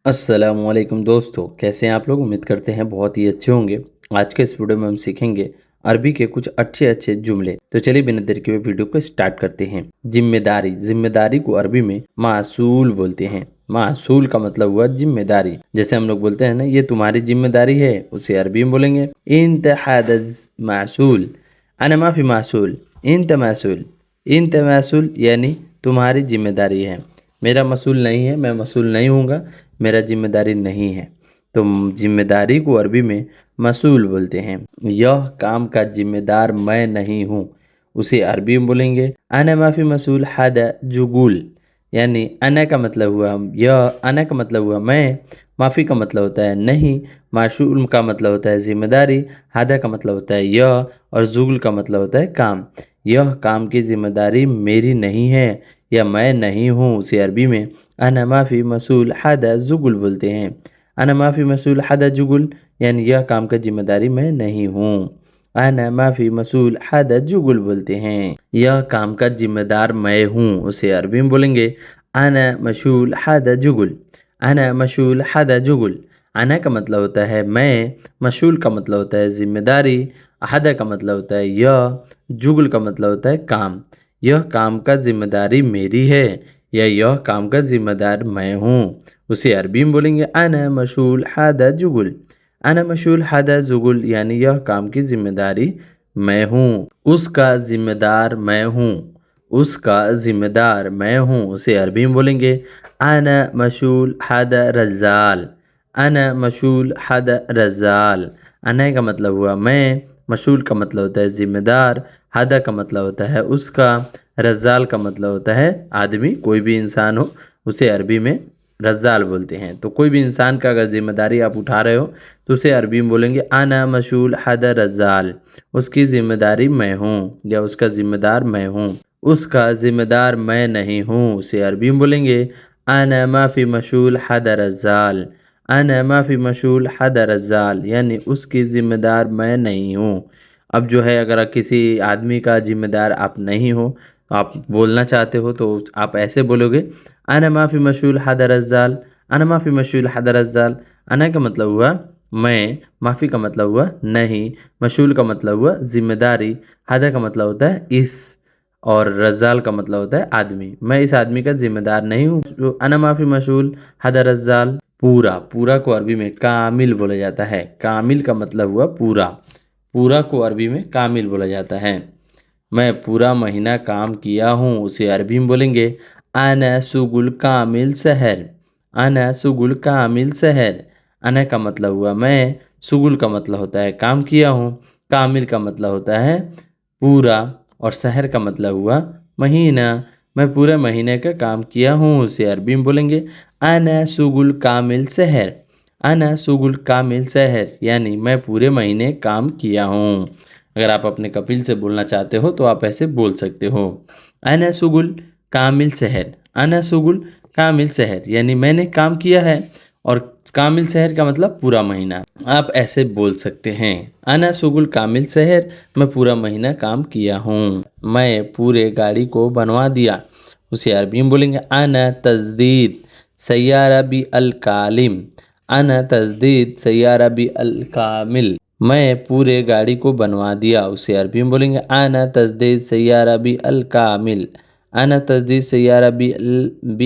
अस्सलाम वालेकुम दोस्तों, कैसे हैं आप लोग। उम्मीद करते हैं बहुत ही अच्छे होंगे। आज के इस वीडियो में हम सीखेंगे अरबी के कुछ अच्छे अच्छे जुमले। तो चलिए बिना देर के हुए वीडियो को स्टार्ट करते हैं। जिम्मेदारी, जिम्मेदारी को अरबी में मासूल बोलते हैं। मासूल का मतलब हुआ जिम्मेदारी। जैसे हम लोग बोलते हैं ना, ये तुम्हारी जिम्मेदारी है, उसे अरबी में बोलेंगे इंत हादज मासूल, अना माफी मासूल, इंत मासूल। इंत मासूल यानी तुम्हारी जिम्मेदारी है, मेरा मसूल नहीं है, मैं मसूल नहीं हूँगा, मेरा जिम्मेदारी नहीं है। तो जिम्मेदारी को अरबी में मसूल बोलते हैं। यह काम का जिम्मेदार मैं नहीं हूँ, उसे अरबी में बोलेंगे अना माफी मसूल हादा जुगुल। यानी अना का मतलब हुआ यह, अना का मतलब हुआ मैं, माफ़ी का मतलब होता है नहीं, माशूल का मतलब होता है जिम्मेदारी, हादा का मतलब होता है यह, और जुगल का मतलब होता है काम। यह काम की जिम्मेदारी मेरी नहीं है या मैं नहीं हूँ, उसे अरबी में अना माफ़ी मसूल हादा जुगुल बोलते हैं। अना माफ़ी मसूल हादा जुगुल यानी यह काम का जिम्मेदारी मैं नहीं हूँ। अना माफ़ी मसूल हादा जुगुल बोलते हैं, यह काम का जिम्मेदार मैं हूँ, उसे अरबी में बोलेंगे अना मशूल हादा जुगुल। अना मशूल हादा जुगुल। अना का मतलब होता है मैं, मशूल का मतलब होता है जिम्मेदारी, हादा का मतलब होता है यह, जुगुल का मतलब होता है काम। यह काम का जिम्मेदारी मेरी है या यह काम का जिम्मेदार मैं हूँ, उसे अरबी में बोलेंगे अना मशूल हादा जुगुल। अना मशूल हादा जुगुल यानी यह काम की जिम्मेदारी मैं हूँ, उसका जिम्मेदार मैं हूँ, उसका जिम्मेदार मैं हूँ, उसे अरबी में बोलेंगे अना मशूल हादा रज़ाल। अना मशूल हादा रज़ाल। अना का मतलब हुआ मैं, मशूल का मतलब होता है जिम्मेदार, हादा का मतलब होता है उसका, रज़ाल का मतलब होता है आदमी, कोई भी इंसान हो उसे अरबी में रज़ाल बोलते हैं। तो कोई भी इंसान का अगर जिम्मेदारी आप उठा रहे हो तो उसे अरबी में बोलेंगे अना मशूल हादा रज़ाल। उसकी जिम्मेदारी मैं हूँ या उसका जिम्मेदार मैं हूँ, उसका जिम्मेदार मैं नहीं हूँ, उसे अरबी में बोलेंगे अना माफ़ी मशूल हादा रज़ाल। अना माफ़ी मशूल हादा रज़ाल यानी उसकी ज़िम्मेदार मैं नहीं हूँ। अब जो है, अगर किसी आदमी का ज़िम्मेदार आप नहीं हो, आप बोलना चाहते हो, तो आप ऐसे बोलोगे अना माफ़ी मशूल हादा रज़ाल। अना माफ़ी मशूल हादा रज़ाल। अना का मतलब हुआ मैं, माफ़ी का मतलब हुआ नहीं, मशूल का मतलब हुआ ज़िम्मेदारी, हादा का मतलब होता है इस, और रज़ाल का मतलब होता है आदमी। मैं इस आदमी का जिम्मेदार नहीं हूँ। जो अना माफ़ी मशूल हादा रज़ाल। पूरा, पूरा को अरबी में कामिल बोला जाता है। कामिल का मतलब हुआ पूरा, पूरा को अरबी में कामिल बोला जाता है। मैं पूरा महीना काम किया हूँ, उसे अरबी में बोलेंगे अना सुगुल कामिल सहर। अना सुगुल कामिल सहर। अना का मतलब हुआ मैं, सुगुल का मतलब होता है काम किया हूँ, कामिल का मतलब होता है पूरा, और शहर का मतलब हुआ महीना। मैं पूरे महीने का काम किया हूँ, उसे अरबी में बोलेंगे अना सुगुल कामिल शहर। अना सुगुल कामिल शहर यानी मैं पूरे महीने काम किया हूँ। अगर आप अपने कपिल से बोलना चाहते हो तो आप ऐसे बोल सकते हो अना सुगुल कामिल शहर। अना सुगुल कामिल शहर यानी मैंने काम किया है, और कामिल शहर का मतलब पूरा महीना। आप ऐसे बोल सकते हैं अना सुगुल कामिल शहर, मैं पूरा महीना काम किया हूँ। मैं पूरे गाड़ी को बनवा दिया, उसे अरबी में बोलेंगे अना तजदीद सैयारा बी अल कालिम। अना तजदीद सैयारा बी अल कामिल। मैं पूरे गाड़ी को बनवा दिया, उसे अरबी में बोलेंगे अना तजदीद सैयारा बी अल कामिल। अना तजदीद सैयारा बी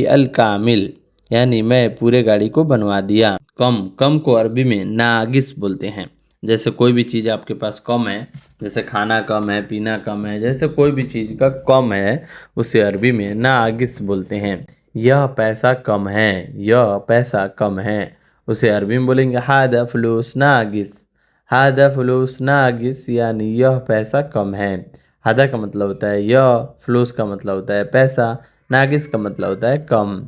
अल कामिल यानी मैं पूरे गाड़ी को बनवा दिया। कम, कम को अरबी में नागिस बोलते हैं। जैसे कोई भी चीज़ आपके पास कम है, जैसे खाना कम है, पीना कम है, जैसे कोई भी चीज़ का कम है, उसे अरबी में नागिस बोलते हैं। यह पैसा कम है, यह पैसा कम है, उसे अरबी में बोलेंगे हादा फलूस नागिस। हादा फलूस नागिस यानी यह पैसा कम है। हादा का मतलब होता है यह, फलूस का मतलब होता है पैसा, नागिस का मतलब होता है कम।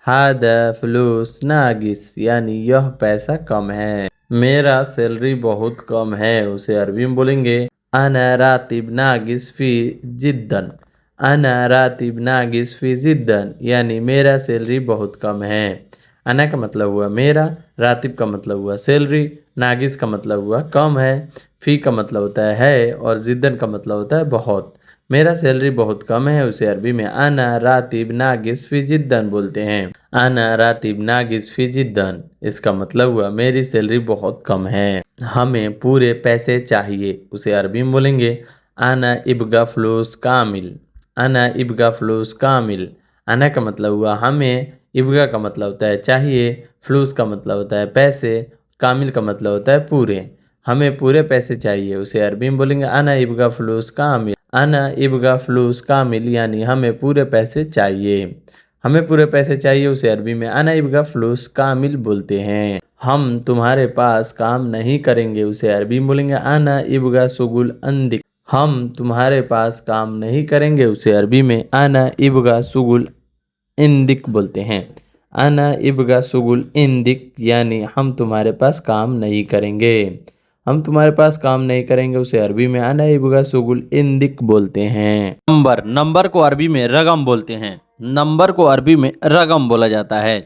हादा फलूस नागिस यानी यह पैसा कम है। मेरा सैलरी बहुत कम है, उसे अरबी में बोलेंगे अना रातिब नागिस फी जिद्दन। अना रातिब नागिस फी जिद्दन यानी मेरा सैलरी बहुत कम है। अना का मतलब हुआ मेरा, रातिब का मतलब हुआ सैलरी, नागिस का मतलब हुआ कम है, फ़ी का मतलब होता है और जिद्दन का मतलब होता है बहुत। मेरा सैलरी बहुत कम है उसे अरबी में आना रातिब नागिस फी जिद्दन बोलते हैं। आना रातिब नागिस फी जिद्दन, इसका मतलब हुआ मेरी सैलरी बहुत कम है, हमें पूरे पैसे चाहिए, उसे अरबी में बोलेंगे आना इबगा फ्लूस कामिल। आना इबगा फ्लूस कामिल, आना का मतलब हुआ हमें, इबगा का मतलब होता है चाहिए, फ्लूस का मतलब होता है पैसे, कामिल का मतलब होता है पूरे। हमें पूरे पैसे चाहिए, उसे अरबी में बोलेंगे आना इबगा फ्लूस कामिल। आना इबगा फ्लूस कामिल यानी हमें पूरे पैसे चाहिए। हमें पूरे पैसे चाहिए उसे अरबी में आना इबगा फ्लूस कामिल बोलते हैं। हम तुम्हारे पास काम नहीं करेंगे उसे अरबी में बोलेंगे आना इबगा सुगुल अंदिक। हम तुम्हारे पास काम नहीं करेंगे उसे अरबी में आना इबगा सुगुल इंदिक बोलते हैं। आना इबगा सुगुल इंदिक यानी हम तुम्हारे पास काम नहीं करेंगे। हम तुम्हारे पास काम नहीं करेंगे उसे अरबी में आना इबगा सुगुल इंदिक बोलते हैं। नंबर, नंबर को अरबी में रकम बोलते हैं। नंबर को अरबी में रकम बोला जाता है।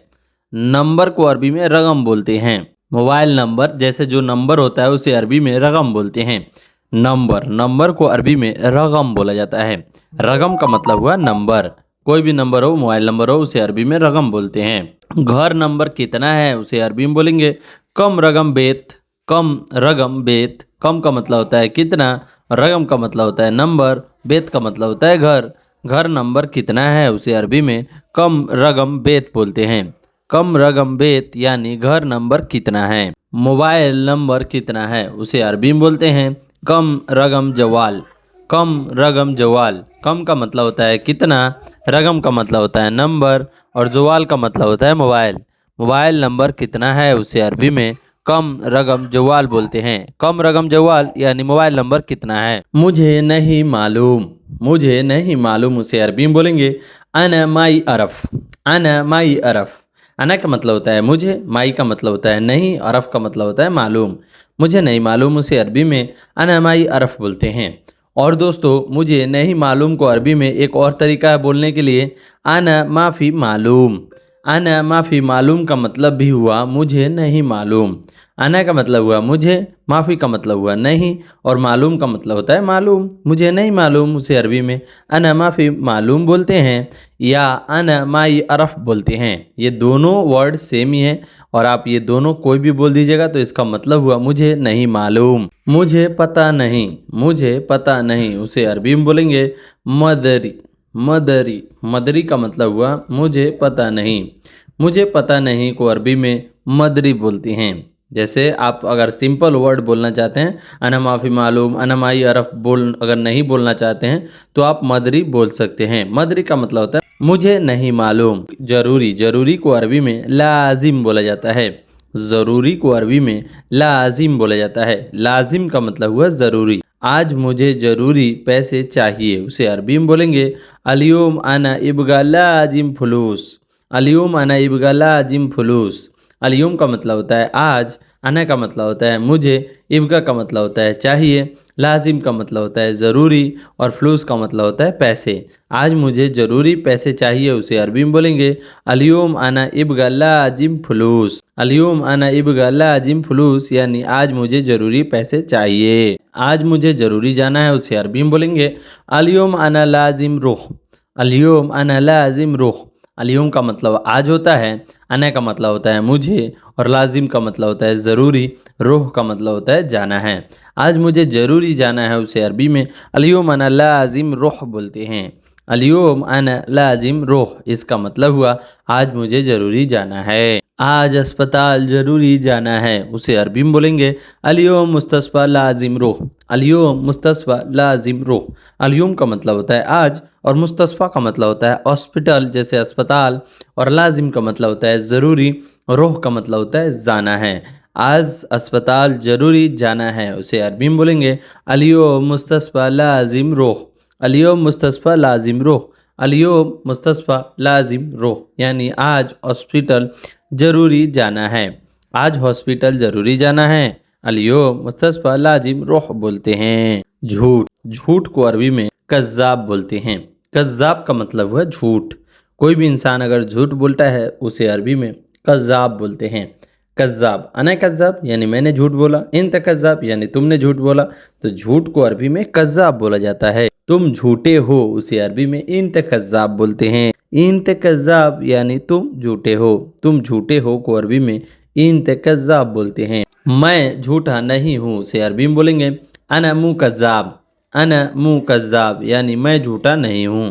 नंबर को अरबी में रकम बोलते हैं। मोबाइल नंबर जैसे जो नंबर होता है उसे अरबी में रकम बोलते हैं। नंबर, नंबर को अरबी में रकम बोला जाता है। रकम का मतलब हुआ नंबर, कोई भी नंबर हो, मोबाइल नंबर हो, उसे अरबी में रकम बोलते हैं। घर नंबर कितना है उसे अरबी में बोलेंगे कम रकम बेत। कम रकम बेत, कम का मतलब होता है कितना, रकम का मतलब होता है नंबर, बेत का मतलब होता है घर। घर नंबर कितना है उसे अरबी में कम रकम बेत बोलते हैं। कम रकम बेत यानी घर नंबर कितना है। मोबाइल नंबर कितना है उसे अरबी में बोलते हैं कम रकम जवाल। कम रकम जवाल, कम का मतलब होता है कितना, रकम का मतलब होता है नंबर और जवाल का मतलब होता है मोबाइल। मोबाइल नंबर कितना है उसे अरबी में कम रकम जवाल बोलते हैं। कम रकम जवाल यानी मोबाइल नंबर कितना है। मुझे नहीं मालूम, मुझे नहीं मालूम उसे अरबी में बोलेंगे अना माई अरफ। अना माई अरफ, अना का मतलब होता है मुझे, माई का मतलब होता है नहीं, अरफ का मतलब होता है मालूम। मुझे नहीं मालूम उसे अरबी में अना माई अरफ बोलते हैं। और दोस्तों मुझे नहीं मालूम को अरबी में एक और तरीका है बोलने के लिए आना माफ़ी मालूम। आना माफ़ी मालूम का मतलब भी हुआ मुझे नहीं मालूम। आना का मतलब हुआ मुझे, माफ़ी का मतलब हुआ नहीं और मालूम का मतलब होता है मालूम। मुझे नहीं मालूम उसे अरबी में अना माफ़ी मालूम बोलते हैं या अना माई अरफ बोलते हैं। ये दोनों वर्ड सेम ही है और आप ये दोनों कोई भी बोल दीजिएगा तो इसका मतलब हुआ मुझे नहीं मालूम। मुझे पता नहीं, मुझे पता नहीं उसे अरबी में बोलेंगे मदरी। मदरी, मदरी का मतलब हुआ मुझे पता नहीं। मुझे पता नहीं को अरबी में मदरी बोलती हैं। जैसे आप अगर सिंपल वर्ड बोलना चाहते हैं अना माफ़ी मालूम, अना माई अरफ बोल अगर नहीं बोलना चाहते हैं तो आप मदरी बोल सकते हैं। मदरी का मतलब होता है मुझे नहीं मालूम। जरूरी, जरूरी को अरबी में लाजिम बोला जाता है। ज़रूरी को अरबी में लाजिम बोला जाता है। लाजिम का मतलब हुआ ज़रूरी। आज मुझे ज़रूरी पैसे चाहिए उसे अरबी में बोलेंगे अलियोम आना इबगा लाजिम फलूस। अलियोम आना इबगा लाजिम फलूस। अलियोम का मतलब होता है आज, आना का मतलब होता है मुझे, इबगा का मतलब होता है चाहिए, लाजिम का मतलब होता है ज़रूरी और फ्लूस का मतलब होता है पैसे। आज मुझे ज़रूरी पैसे चाहिए उसे अरबी में बोलेंगे अलियोम आना इबगा लाजिम फलूस। अलियोम आना इबगा लाजिम फलूस यानी आज मुझे ज़रूरी पैसे चाहिए। आज मुझे ज़रूरी जाना है उसे अरबी में बोलेंगे अलियोम आना लाजिम रुख। अलियोम आना लाजिम रुख। अलियोम का मतलब आज होता है, आना का मतलब होता है मुझे और लाजिम का मतलब होता है ज़रूरी, रूह का मतलब होता है जाना है। आज मुझे ज़रूरी जाना है उसे अरबी में अलियोम अना लाजिम रूह बोलते हैं। अलियोम अना लाजिम रूह, इसका मतलब हुआ आज मुझे ज़रूरी जाना है। आज अस्पताल ज़रूरी जाना है उसे अरबी में बोलेंगे अलियोम मुस्तस्फा लाजिम रूह। अलियोम मुस्तस्फा लाजिम रूह। अलियोम का मतलब होता है आज और मुस्तस्फा का मतलब होता है हॉस्पिटल जैसे अस्पताल और लाजिम का मतलब होता है ज़रूरी, रूह का मतलब होता है जाना है। आज अस्पताल ज़रूरी जाना है उसे अरबी में बोलेंगे अलियो मुस्तस्फा लाजिम रूह। अलियो मुस्तस्फा लाजिम रूह। अलियो मुस्तस्फा लाजिम रूह यानी आज हॉस्पिटल ज़रूरी जाना है। आज हॉस्पिटल ज़रूरी जाना है अलियो मुस्तस्फा लाजिम रूह बोलते हैं। झूठ, झूठ को अरबी में कज़्ज़ाब बोलते हैं। कज़्ज़ाब का मतलब हुआ झूठ। कोई भी इंसान अगर झूठ बोलता है उसे अरबी में कज़्ज़ाब बोलते हैं। कज्जाब, अना कज्जाब यानी मैंने झूठ बोला, इंत कज्जाब यानी तुमने झूठ बोला। तो झूठ को अरबी में कज्जाब बोला जाता है। तुम झूठे हो उसे अरबी में इंत कज्जाब बोलते हैं। इंत कज्जाब यानी तुम झूठे हो। तुम झूठे हो को अरबी में इंत कज्जाब बोलते हैं। मैं झूठा नहीं हूँ उसे अरबी में बोलेंगे अना मुकज्जाब। अना मुकज्जाब यानी मैं झूठा नहीं हूँ।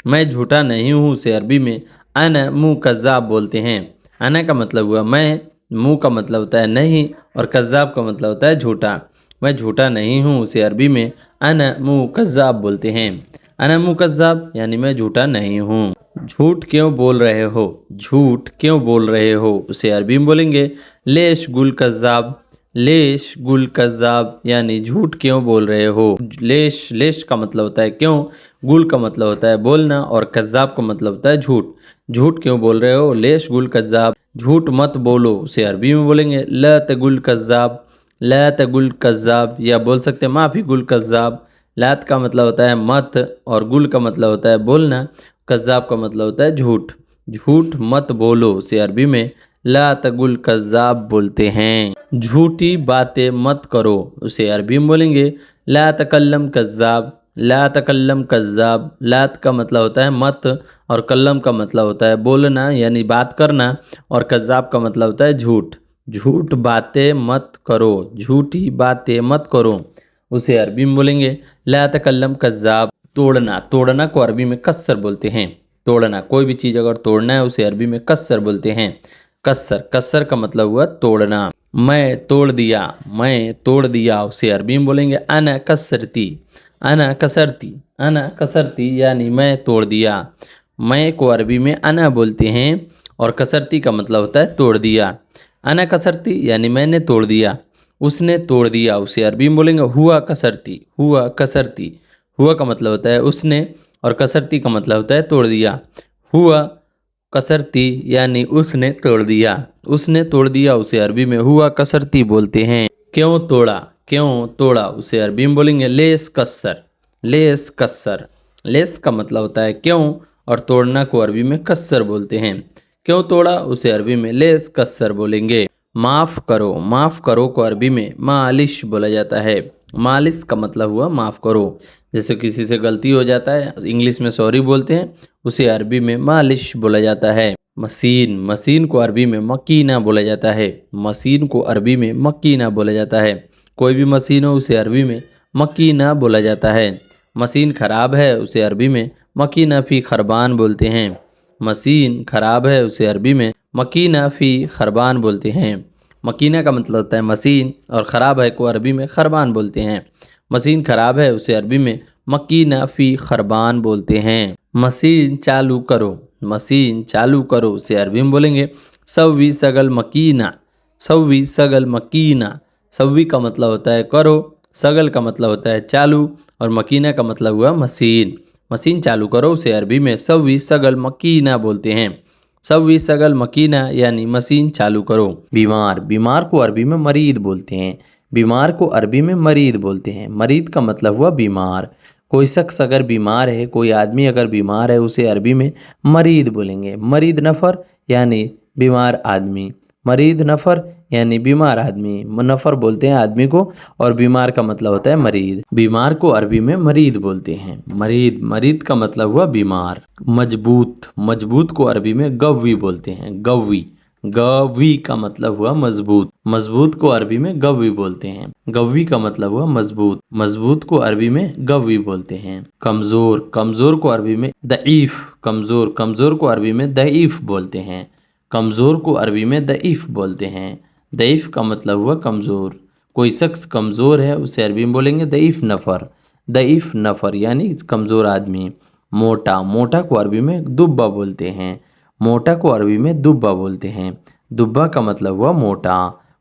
मैं झूठा नहीं हूँ उसे अरबी में अना मुकज्जाब बोलते हैं। अना का मतलब हुआ मैं, मुँह का मतलब होता है नहीं, और कज्जाब का मतलब होता है झूठा। मैं झूठा नहीं हूँ उसे अरबी में अना मुकज्जाब बोलते हैं। अना मुकज्जाब यानी मैं झूठा नहीं हूँ। झूठ क्यों बोल रहे हो, झूठ क्यों बोल रहे हो उसे अरबी में बोलेंगे लेश गुल कज्जाब। लेश गुल कज्जाब यानी झूठ क्यों बोल रहे हो। लेश, लेश का मतलब होता है क्यों, गुल का मतलब होता है बोलना, और कज्जाब का मतलब होता है झूठ। झूठ क्यों बोल रहे हो, लेश गुल कज्जाब। झूठ मत बोलो उसे अरबी में बोलेंगे ला तगुल कज्जाब। ला तगुल कज्जाब, या बोल सकते हैं माफ़ी गुल कज्जाब। लात का मतलब होता है मत, और गुल का मतलब होता है बोलना, कज्जाब का मतलब होता है झूठ। झूठ मत बोलो उसे अरबी में ला तगुल कज्जाब बोलते हैं। झूठी बातें मत करो उसे अरबी में बोलेंगे ला तकल्लम कज्जाब। ला तकल्लम कज्जाब, लात का मतलब होता है मत, और कल्लम का मतलब होता है बोलना यानी बात करना, और कज्जाब का मतलब होता है झूठ। झूठ बातें मत करो, झूठी बातें मत करो उसे अरबी में बोलेंगे ला तकल्लम कज्जाब। तोड़ना, तोड़ना को अरबी में कस्सर बोलते हैं। तोड़ना, कोई भी चीज़ अगर तोड़ना है उसे अरबी में कस्सर बोलते हैं। कस्सर, कस्सर का मतलब हुआ तोड़ना। मैं तोड़ दिया, मैं तोड़ दिया उसे अरबी में बोलेंगे अना कसरती। अना कसरती, अना कसरती यानी मैं तोड़ दिया। मैं को अरबी में अना बोलते हैं, और कसरती का मतलब होता है तोड़ दिया। अना कसरती यानी मैंने तोड़ दिया। उसने तोड़ दिया उसे अरबी में बोलेंगे हुआ कसरती। हुआ कसरती, हुआ का मतलब होता है उसने, और कसरती का मतलब होता है तोड़ दिया। हुआ कसरती यानी उसने तोड़ दिया। उसने तोड़ दिया उसे अरबी में हुआ कसरती बोलते हैं। क्यों तोड़ा, क्यों तोड़ा उसे अरबी में बोलेंगे लेस कस्सर। लेस कस्सर, लेस का मतलब होता है क्यों, और तोड़ना को अरबी में कस्सर बोलते हैं। क्यों तोड़ा उसे अरबी में लेस कस्सर बोलेंगे। माफ़ करो, माफ़ करो को अरबी में मालिश बोला जाता है। मालिश का मतलब हुआ माफ़ करो। जैसे किसी से गलती हो जाता है, इंग्लिश में सॉरी बोलते हैं, उसे अरबी में मालिश बोला जाता है। मशीन, मशीन को अरबी में मकीना बोला जाता है। मशीन को अरबी में मकीना बोला जाता है। कोई भी मशीन हो उसे अरबी में मकीना बोला जाता है। मशीन ख़राब है उसे अरबी में मकीना फ़ी खरबान बोलते हैं। मशीन ख़राब है उसे अरबी में मकीना फ़ी खरबान बोलते हैं। मकीना का मतलब होता है मशीन, और ख़राब है को अरबी में खरबान बोलते हैं। मशीन ख़राब है उसे अरबी में मकीना फ़ी खरबान बोलते हैं। मशीन चालू करो, मशीन चालू करो उसे अरबी में बोलेंगे सव्वी सगल मकीना। सव्वी सगल मकीना, सव्वी का मतलब होता है करो, सगल का मतलब होता है चालू, और मकीना का मतलब हुआ मशीन। मशीन चालू करो उसे अरबी में सव्वी सगल मकीना बोलते हैं। सव्वी सगल मकीना यानी मशीन चालू करो। बीमार, बीमार को अरबी में मरीद बोलते हैं। बीमार को अरबी में मरीद बोलते हैं। मरीद का मतलब हुआ बीमार। कोई शख्स अगर बीमार है, कोई आदमी अगर बीमार है उसे अरबी में मरीद बोलेंगे। मरीद नफ़र यानी बीमार आदमी। मरीद नफ़र यानी बीमार आदमी। नफ़र बोलते हैं आदमी को, और बीमार का मतलब होता है मरीद। बीमार को अरबी में मरीद बोलते हैं। मरीद, मरीद का मतलब हुआ बीमार। मजबूत, मजबूत को अरबी में गव्वी बोलते हैं। गव्वी, गव्वी का मतलब हुआ मजबूत। मजबूत को अरबी में गव्वी बोलते हैं। गव्वी का मतलब हुआ मजबूत। मजबूत को अरबी में गव्वी बोलते हैं। कमज़ोर, कमज़ोर को अरबी में दईफ। कमज़ोर, कमज़ोर को अरबी में दईफ बोलते हैं। कमज़ोर को अरबी में दईफ बोलते हैं। दईफ का मतलब हुआ कमज़ोर। कोई शख्स कमज़ोर है उसे अरबी में बोलेंगे दईफ नफ़र। दईफ नफ़र यानी कमज़ोर आदमी। मोटा, मोटा को अरबी में दुब्बा बोलते हैं। मोटा को अरबी में दुब्बा बोलते हैं। दुब्बा का मतलब हुआ मोटा।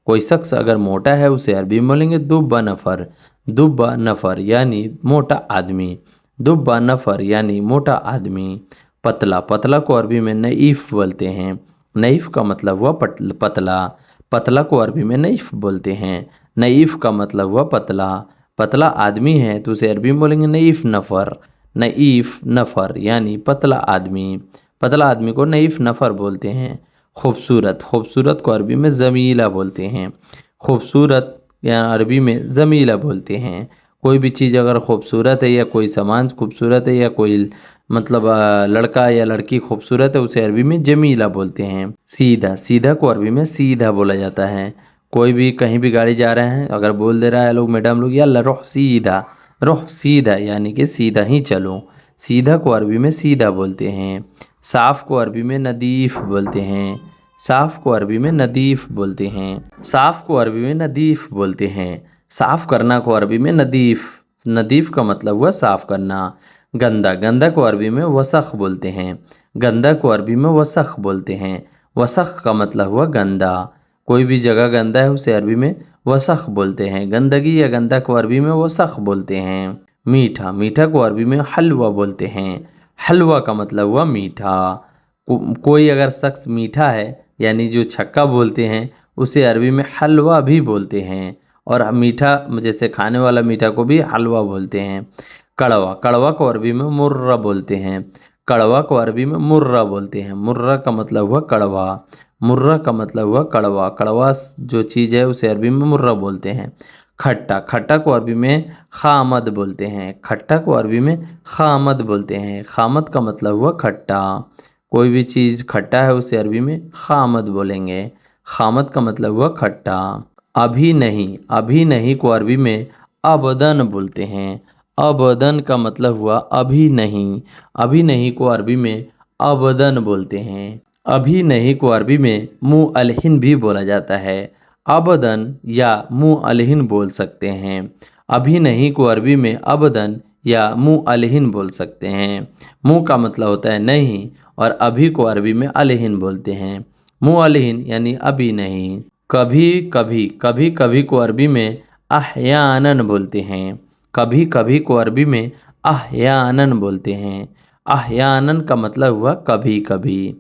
कोई शख्स अगर मोटा है उसे अरबी में बोलेंगे दुब्बा नफ़र। दुब्बा नफ़र यानी मोटा आदमी। दुब्बा नफ़र यानी मोटा आदमी। पतला, पतला को अरबी में नईफ़ बोलते हैं। नईफ़ का मतलब हुआ पतला। पतला को अरबी में नईफ़ बोलते हैं। नईफ़ का मतलब हुआ पतला। पतला आदमी है तो उसे अरबी में बोलेंगे नईफ़ नफ़र। नईफ़ नफ़र यानी पतला आदमी। पतला आदमी को नईफ़ नफ़र बोलते हैं। खूबसूरत, खूबसूरत को अरबी में ज़मीला बोलते हैं। खूबसूरत या अरबी में ज़मीला बोलते हैं। कोई भी चीज़ अगर खूबसूरत है या कोई सामान खूबसूरत है या कोई मतलब लड़का या लड़की खूबसूरत है, उसे अरबी में जमीला बोलते हैं। सीधा, सीधा को अरबी में सीधा बोला जाता है। कोई भी कहीं भी गाड़ी जा रहे हैं, अगर बोल दे रहा है लोग, मैडम लोग, यल्ला रुख सीधा यानी कि सीधा ही चलो। सीधा को अरबी में सीधा बोलते हैं। साफ़ को अरबी में नदीफ़ बोलते हैं। साफ़ को अरबी में नदीफ़ बोलते हैं। साफ़ को अरबी में नदीफ़ बोलते हैं। साफ़ करना को अरबी में नदीफ़, नदीफ़ का मतलब हुआ साफ़ करना। गंदा, गंदा को अरबी में वसख बोलते हैं। गंदा को अरबी में वसख बोलते हैं। वसख का मतलब हुआ गंदा। कोई भी जगह गंदा है उसे अरबी में वसख बोलते हैं। गंदगी या गंदा को अरबी में वसख बोलते हैं। मीठा, मीठा को अरबी में हलवा बोलते हैं। हलवा का मतलब हुआ मीठा। कोई अगर शख्स मीठा है यानी जो छक्का बोलते हैं, उसे अरबी में हलवा भी बोलते हैं। और मीठा जैसे खाने वाला मीठा को भी हलवा बोलते हैं। कड़वा, कड़वा को अरबी में मुर्रा बोलते हैं। कड़वा को अरबी में मुर्रा बोलते हैं। मुर्रा का मतलब हुआ कड़वा। मुर्रा का मतलब हुआ कड़वा। कड़वा जो चीज़ है उसे अरबी में मुर्रा बोलते हैं। खट्टा, खट्टा को अरबी में खामद बोलते हैं। खट्टा को अरबी में खामद बोलते हैं। खामद का मतलब हुआ खट्टा। कोई भी चीज़ खट्टा है उसे अरबी में खामद बोलेंगे। खामद का मतलब हुआ खट्टा। अभी नहीं, अभी नहीं को अरबी में अबदन बोलते हैं। अबदन का मतलब हुआ अभी नहीं। अभी नहीं को अरबी में अबदन बोलते हैं। अभी नहीं को अरबी में मुँह अलहिन भी बोला जाता है। अबदन या मुँह अलहिन बोल सकते हैं। अभी नहीं को अरबी में अबदन या मुँह अलहिन बोल सकते हैं। मुँह का मतलब होता है नहीं, और अभी को अरबी में अलहिन बोलते हैं। मुँह अलहिन यानी अभी नहीं। कभी कभी, कभी कभी को अरबी में अहयानन बोलते हैं। कभी कभी को अरबी में अहयानन बोलते हैं। अहयानन का मतलब हुआ कभी कभी।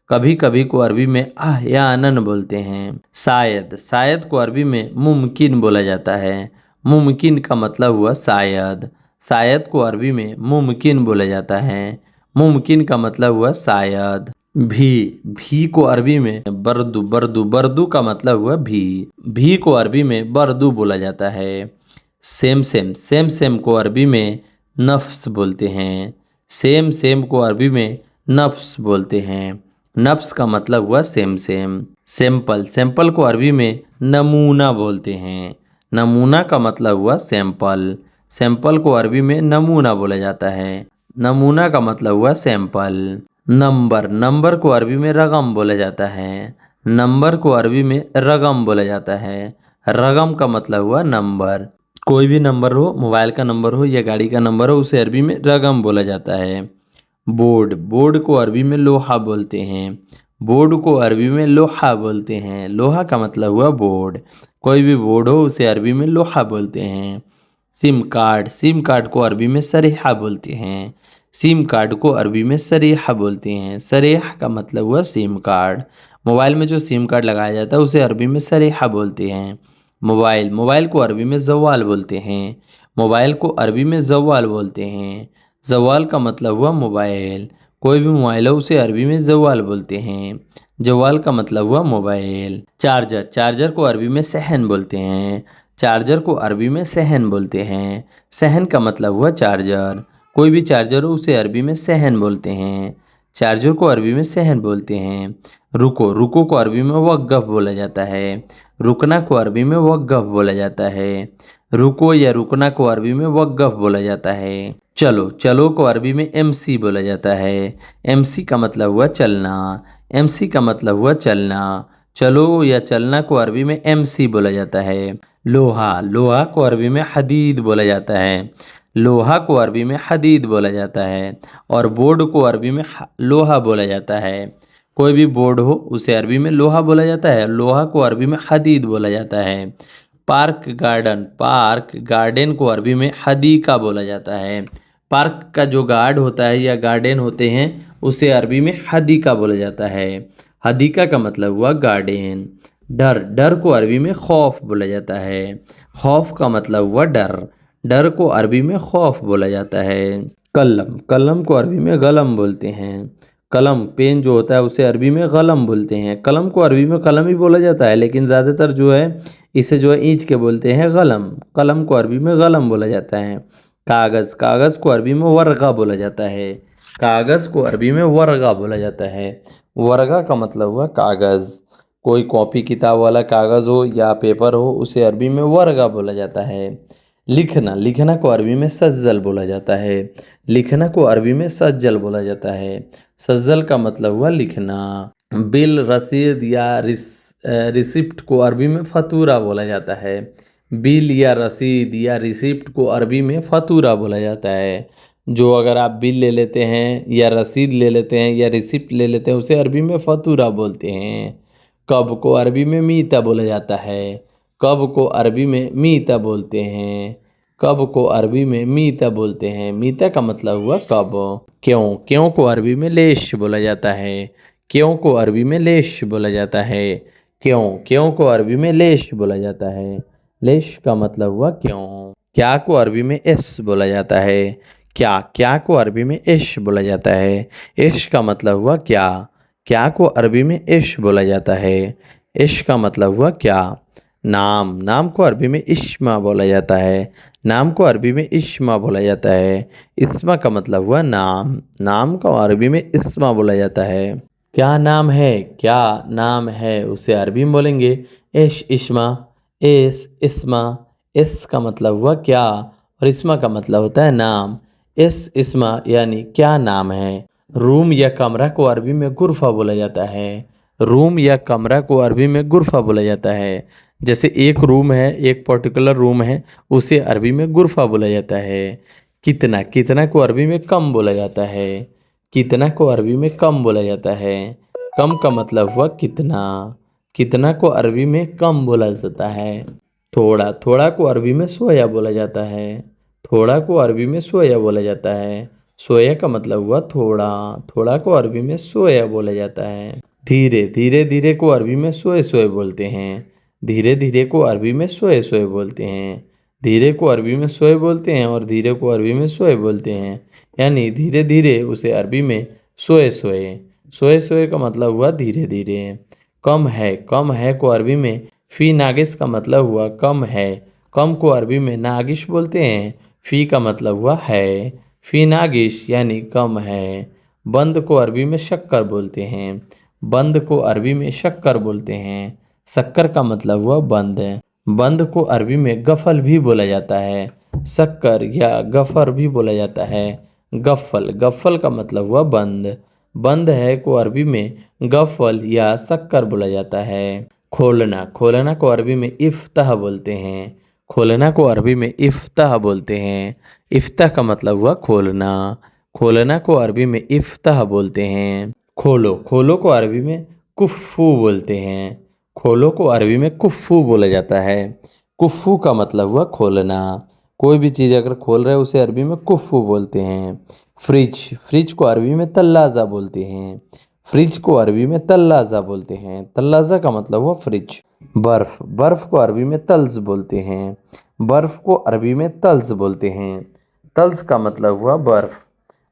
कभी कभी को अरबी में अहयानन बोलते हैं। शायद, शायद को अरबी में मुमकिन बोला जाता है। मुमकिन का मतलब हुआ शायद। शायद को अरबी में मुमकिन बोला जाता है। मुमकिन का मतलब हुआ शायद। भी को अरबी में बरदू, बरदू, बरदू का मतलब हुआ भी को अरबी में बरदू बोला जाता है। सेम सेम, सेम सेम को अरबी में नफ्स बोलते हैं। सेम सेम को अरबी में नफ्स बोलते हैं। नफ्स का मतलब हुआ सेम सेम। सैंपल, सैंपल को अरबी में नमूना बोलते हैं। नमूना का मतलब हुआ सैंपल। सैंपल को अरबी में नमूना बोला जाता है। नमूना का मतलब हुआ सैंपल। नंबर, नंबर को अरबी में रगम बोला जाता है। नंबर को अरबी में रगम बोला जाता है। रगम का मतलब हुआ नंबर। कोई भी नंबर हो, मोबाइल का नंबर हो या गाड़ी का नंबर हो, उसे अरबी में रगम बोला जाता है। बोर्ड, बोर्ड को अरबी में लोहा बोलते हैं। बोर्ड को अरबी में लोहा बोलते हैं। लोहा का मतलब हुआ बोर्ड। कोई भी बोर्ड हो उसे अरबी में लोहा बोलते हैं। सिम कार्ड, सिम कार्ड को अरबी में सरेहा बोलते हैं। सिम कार्ड को अरबी में सरेहा बोलते हैं। सरेहा का मतलब हुआ सिम कार्ड। मोबाइल में जो सिम कार्ड लगाया जाता है उसे अरबी में सरेहा बोलते हैं। मोबाइल, मोबाइल को अरबी में ज़वाल बोलते हैं। मोबाइल को अरबी में ज़वाल बोलते हैं। ज़वाल का मतलब हुआ मोबाइल। कोई भी मोबाइल हो उसे अरबी में ज़वाल बोलते हैं। ज़वाल का मतलब हुआ मोबाइल। चार्जर, चार्जर को अरबी में सहन बोलते हैं। चार्जर को अरबी में सहन बोलते हैं। सहन का मतलब हुआ चार्जर। कोई भी चार्जर हो उसे अरबी में सहन बोलते हैं। चार्जर को अरबी में सहन बोलते हैं। रुको, रुको को अरबी में वक़्फ़ बोला जाता है। रुकना को अरबी में वक़्फ़ बोला जाता है। रुको या रुकना को अरबी में वक़्फ़ बोला जाता है। चलो, चलो को अरबी में एमसी बोला जाता है। एमसी का मतलब हुआ चलना। एमसी का मतलब हुआ चलना। चलो या चलना को अरबी में एमसी बोला जाता है। लोहा, लोहा को अरबी में हदीद बोला जाता है। लोहा को अरबी में हदीद बोला जाता है। और बोर्ड को अरबी में लोहा बोला जाता है। कोई भी बोर्ड हो उसे अरबी में लोहा बोला जाता है। लोहा को अरबी में हदीद बोला जाता है। पार्क गार्डन, पार्क गार्डन को अरबी में हदीका बोला जाता है। पार्क का जो गार्ड होता है या गार्डन होते हैं उसे अरबी में हदीका बोला जाता है। हदीका का मतलब हुआ गार्डन। डर, डर को अरबी में खौफ बोला जाता है। खौफ का मतलब हुआ डर। डर को अरबी में खौफ बोला जाता है। कलम, कलम को अरबी में गलम बोलते हैं। कलम पेन जो होता है उसे अरबी में कलम बोलते हैं। कलम को अरबी में कलम ही बोला जाता है, लेकिन ज़्यादातर जो है इसे जो है ईंच के बोलते हैं कलम। कलम को अरबी में कलम बोला जाता है। कागज़, कागज़ को अरबी में वर्गा बोला जाता है। कागज़ को अरबी में वर्गा बोला जाता है। वर्गा का मतलब हुआ कागज़। कोई कॉपी किताब वाला कागज़ हो या पेपर हो उसे अरबी में वर्गा बोला जाता है। लिखना, लिखना को अरबी में सज्जल बोला जाता है। लिखना को अरबी में सज्जल बोला जाता है। सज्जल का मतलब हुआ लिखना। बिल, रसीद या रिसिप्ट को अरबी में फतूरा बोला जाता है। बिल या रसीद या रिसिप्ट को अरबी में फतूरा बोला जाता है। जो अगर आप बिल ले लेते हैं या रसीद ले लेते हैं या रिसिप्ट ले लेते हैं उसे अरबी में फतूरा बोलते हैं। कब को अरबी में मीता बोला जाता है। कब को अरबी में मीता बोलते हैं। कब को अरबी में मीता बोलते हैं। मीता का मतलब हुआ कब। क्यों, क्यों को अरबी में लेश बोला जाता है। क्यों को अरबी में लेश बोला जाता है। क्यों, क्यों को अरबी में लेश बोला जाता है। लेश का मतलब हुआ क्यों। क्या को अरबी में एस बोला जाता है। क्या, क्या को अरबी में इश बोला जाता है। इश का मतलब हुआ क्या। क्या को अरबी में इश बोला जाता है। इश का मतलब हुआ क्या। नाम, नाम को अरबी में इश्मा बोला जाता है। नाम को अरबी में इश्मा बोला जाता है। इस्मा का मतलब हुआ नाम। नाम को अरबी में इस्मा बोला जाता है। क्या नाम है, क्या नाम है उसे अरबी में बोलेंगे इश, इश्मा, इस, इस्मा। इस का मतलब हुआ क्या और इस्मा का मतलब होता है नाम। इस, इस्मा यानी क्या नाम है। रूम या कमरा को अरबी में गुरफा बोला जाता है। रूम या कमरा को अरबी में गुरफा बोला जाता है। जैसे एक रूम है, एक पर्टिकुलर रूम है, उसे अरबी में गुरफा बोला जाता है। कितना, कितना को अरबी में कम बोला जाता है। कितना को अरबी में कम बोला जाता है। कम का मतलब हुआ कितना। कितना को अरबी में कम बोला जाता है। थोड़ा, थोड़ा को अरबी में सोया बोला जाता है। थोड़ा को अरबी में सोया बोला जाता है। सोया का मतलब हुआ थोड़ा। थोड़ा को अरबी में सोया बोला जाता है। धीरे, धीरे धीरे को अरबी में सोए सोए बोलते हैं। धीरे धीरे को अरबी में सोए सोए बोलते हैं। धीरे को अरबी में सोए बोलते हैं और धीरे को अरबी में सोए बोलते हैं। यानी धीरे धीरे उसे अरबी में सोए सोए। सोए सोए का मतलब हुआ धीरे धीरे। कम है, कम है को अरबी में फ़ी नागिस का मतलब हुआ कम है। कम को अरबी में नागिश बोलते हैं। फ़ी का मतलब हुआ है। फ़ी नागिश यानी कम है। बंद को अरबी में शक्कर बोलते हैं। बंद को अरबी में शक्कर बोलते हैं। शक्कर का मतलब हुआ बंद। बंद को अरबी में गफल भी बोला जाता है। शक्कर या गफर भी बोला जाता है। गफल, गफल का मतलब हुआ बंद। बंद है को अरबी में गफल या शक्कर बोला जाता है। खोलना, खोलना को अरबी में इफ्ताह बोलते हैं। खोलना को अरबी में इफ्ताह बोलते हैं। इफ्ताह का मतलब हुआ खोलना। खोलना को अरबी में इफ्ताह बोलते हैं। खोलो, खोलो को अरबी में कुफ्फू बोलते हैं। खोलो को अरबी में कुफ्फू बोला जाता है। कुफ्फू का मतलब हुआ खोलना। कोई भी चीज़ अगर खोल रहे हैं उसे अरबी में कुफ्फू बोलते हैं। फ्रिज, फ्रिज को अरबी में तल्लाज़ा बोलते हैं। फ्रिज को अरबी में तल्लाज़ा बोलते हैं। तल्लाज़ा का मतलब हुआ फ्रिज। बर्फ़, बर्फ़ को अरबी में तल्ज़ बोलते हैं। बर्फ़ को अरबी में तल्ज़ बोलते हैं। तल्ज़ का मतलब हुआ बर्फ़।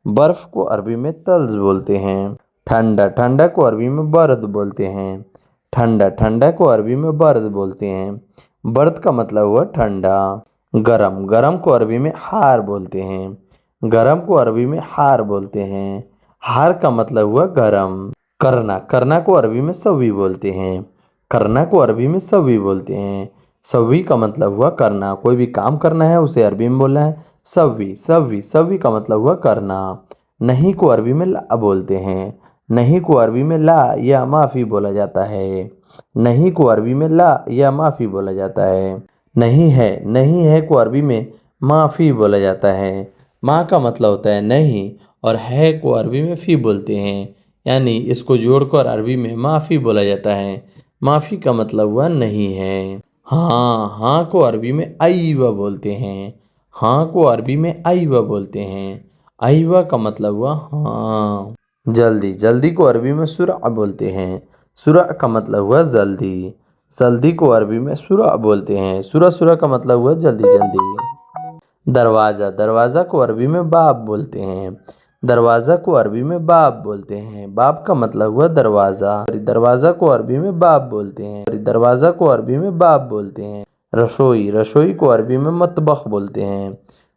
बर्फ़ को अरबी में तल्ज़ बोलते हैं। ठंडा, ठंडा को अरबी में बर्द बोलते हैं। ठंडा, ठंडा को अरबी में बर्द बोलते हैं। बर्द का मतलब हुआ ठंडा। गरम, गरम को अरबी में हार बोलते हैं। गरम को अरबी में हार बोलते हैं। हार का मतलब हुआ गरम। करना, करना को अरबी में सवी बोलते हैं। करना को अरबी में सवी बोलते हैं। सवी का मतलब हुआ करना। कोई भी काम करना है उसे अरबी में बोलना है सवी। सवी, सवी का मतलब हुआ करना। नहीं को अरबी में ला बोलते हैं। नहीं को अरबी में ला या माफ़ी बोला जाता है। नहीं को अरबी में ला या माफ़ी बोला जाता है। नहीं है, नहीं है को अरबी में माफ़ी बोला जाता है। माँ का मतलब होता है नहीं और है को अरबी में फ़ी बोलते हैं। यानी इसको जोड़कर अरबी में माफ़ी बोला जाता है। माफ़ी का मतलब हुआ नहीं है। हाँ, हाँ को अरबी में आईवा बोलते हैं। हाँ को अरबी में आईवा बोलते हैं। आईवा का मतलब हुआ हाँ। जल्दी, जल्दी को अरबी में सुरा बोलते हैं। सुरा का मतलब हुआ जल्दी। जल्दी को अरबी में सुरा बोलते हैं। सुरा, सुरा का मतलब हुआ जल्दी जल्दी। दरवाज़ा, दरवाज़ा को अरबी में बाब बोलते हैं। दरवाज़ा को अरबी में बाब बोलते हैं। बाब का मतलब हुआ दरवाज़ा। दरवाज़ा को अरबी में बाब बोलते हैं। दरवाज़ा को अरबी में बाब बोलते हैं। रसोई, रसोई को अरबी में मतबख बोलते हैं।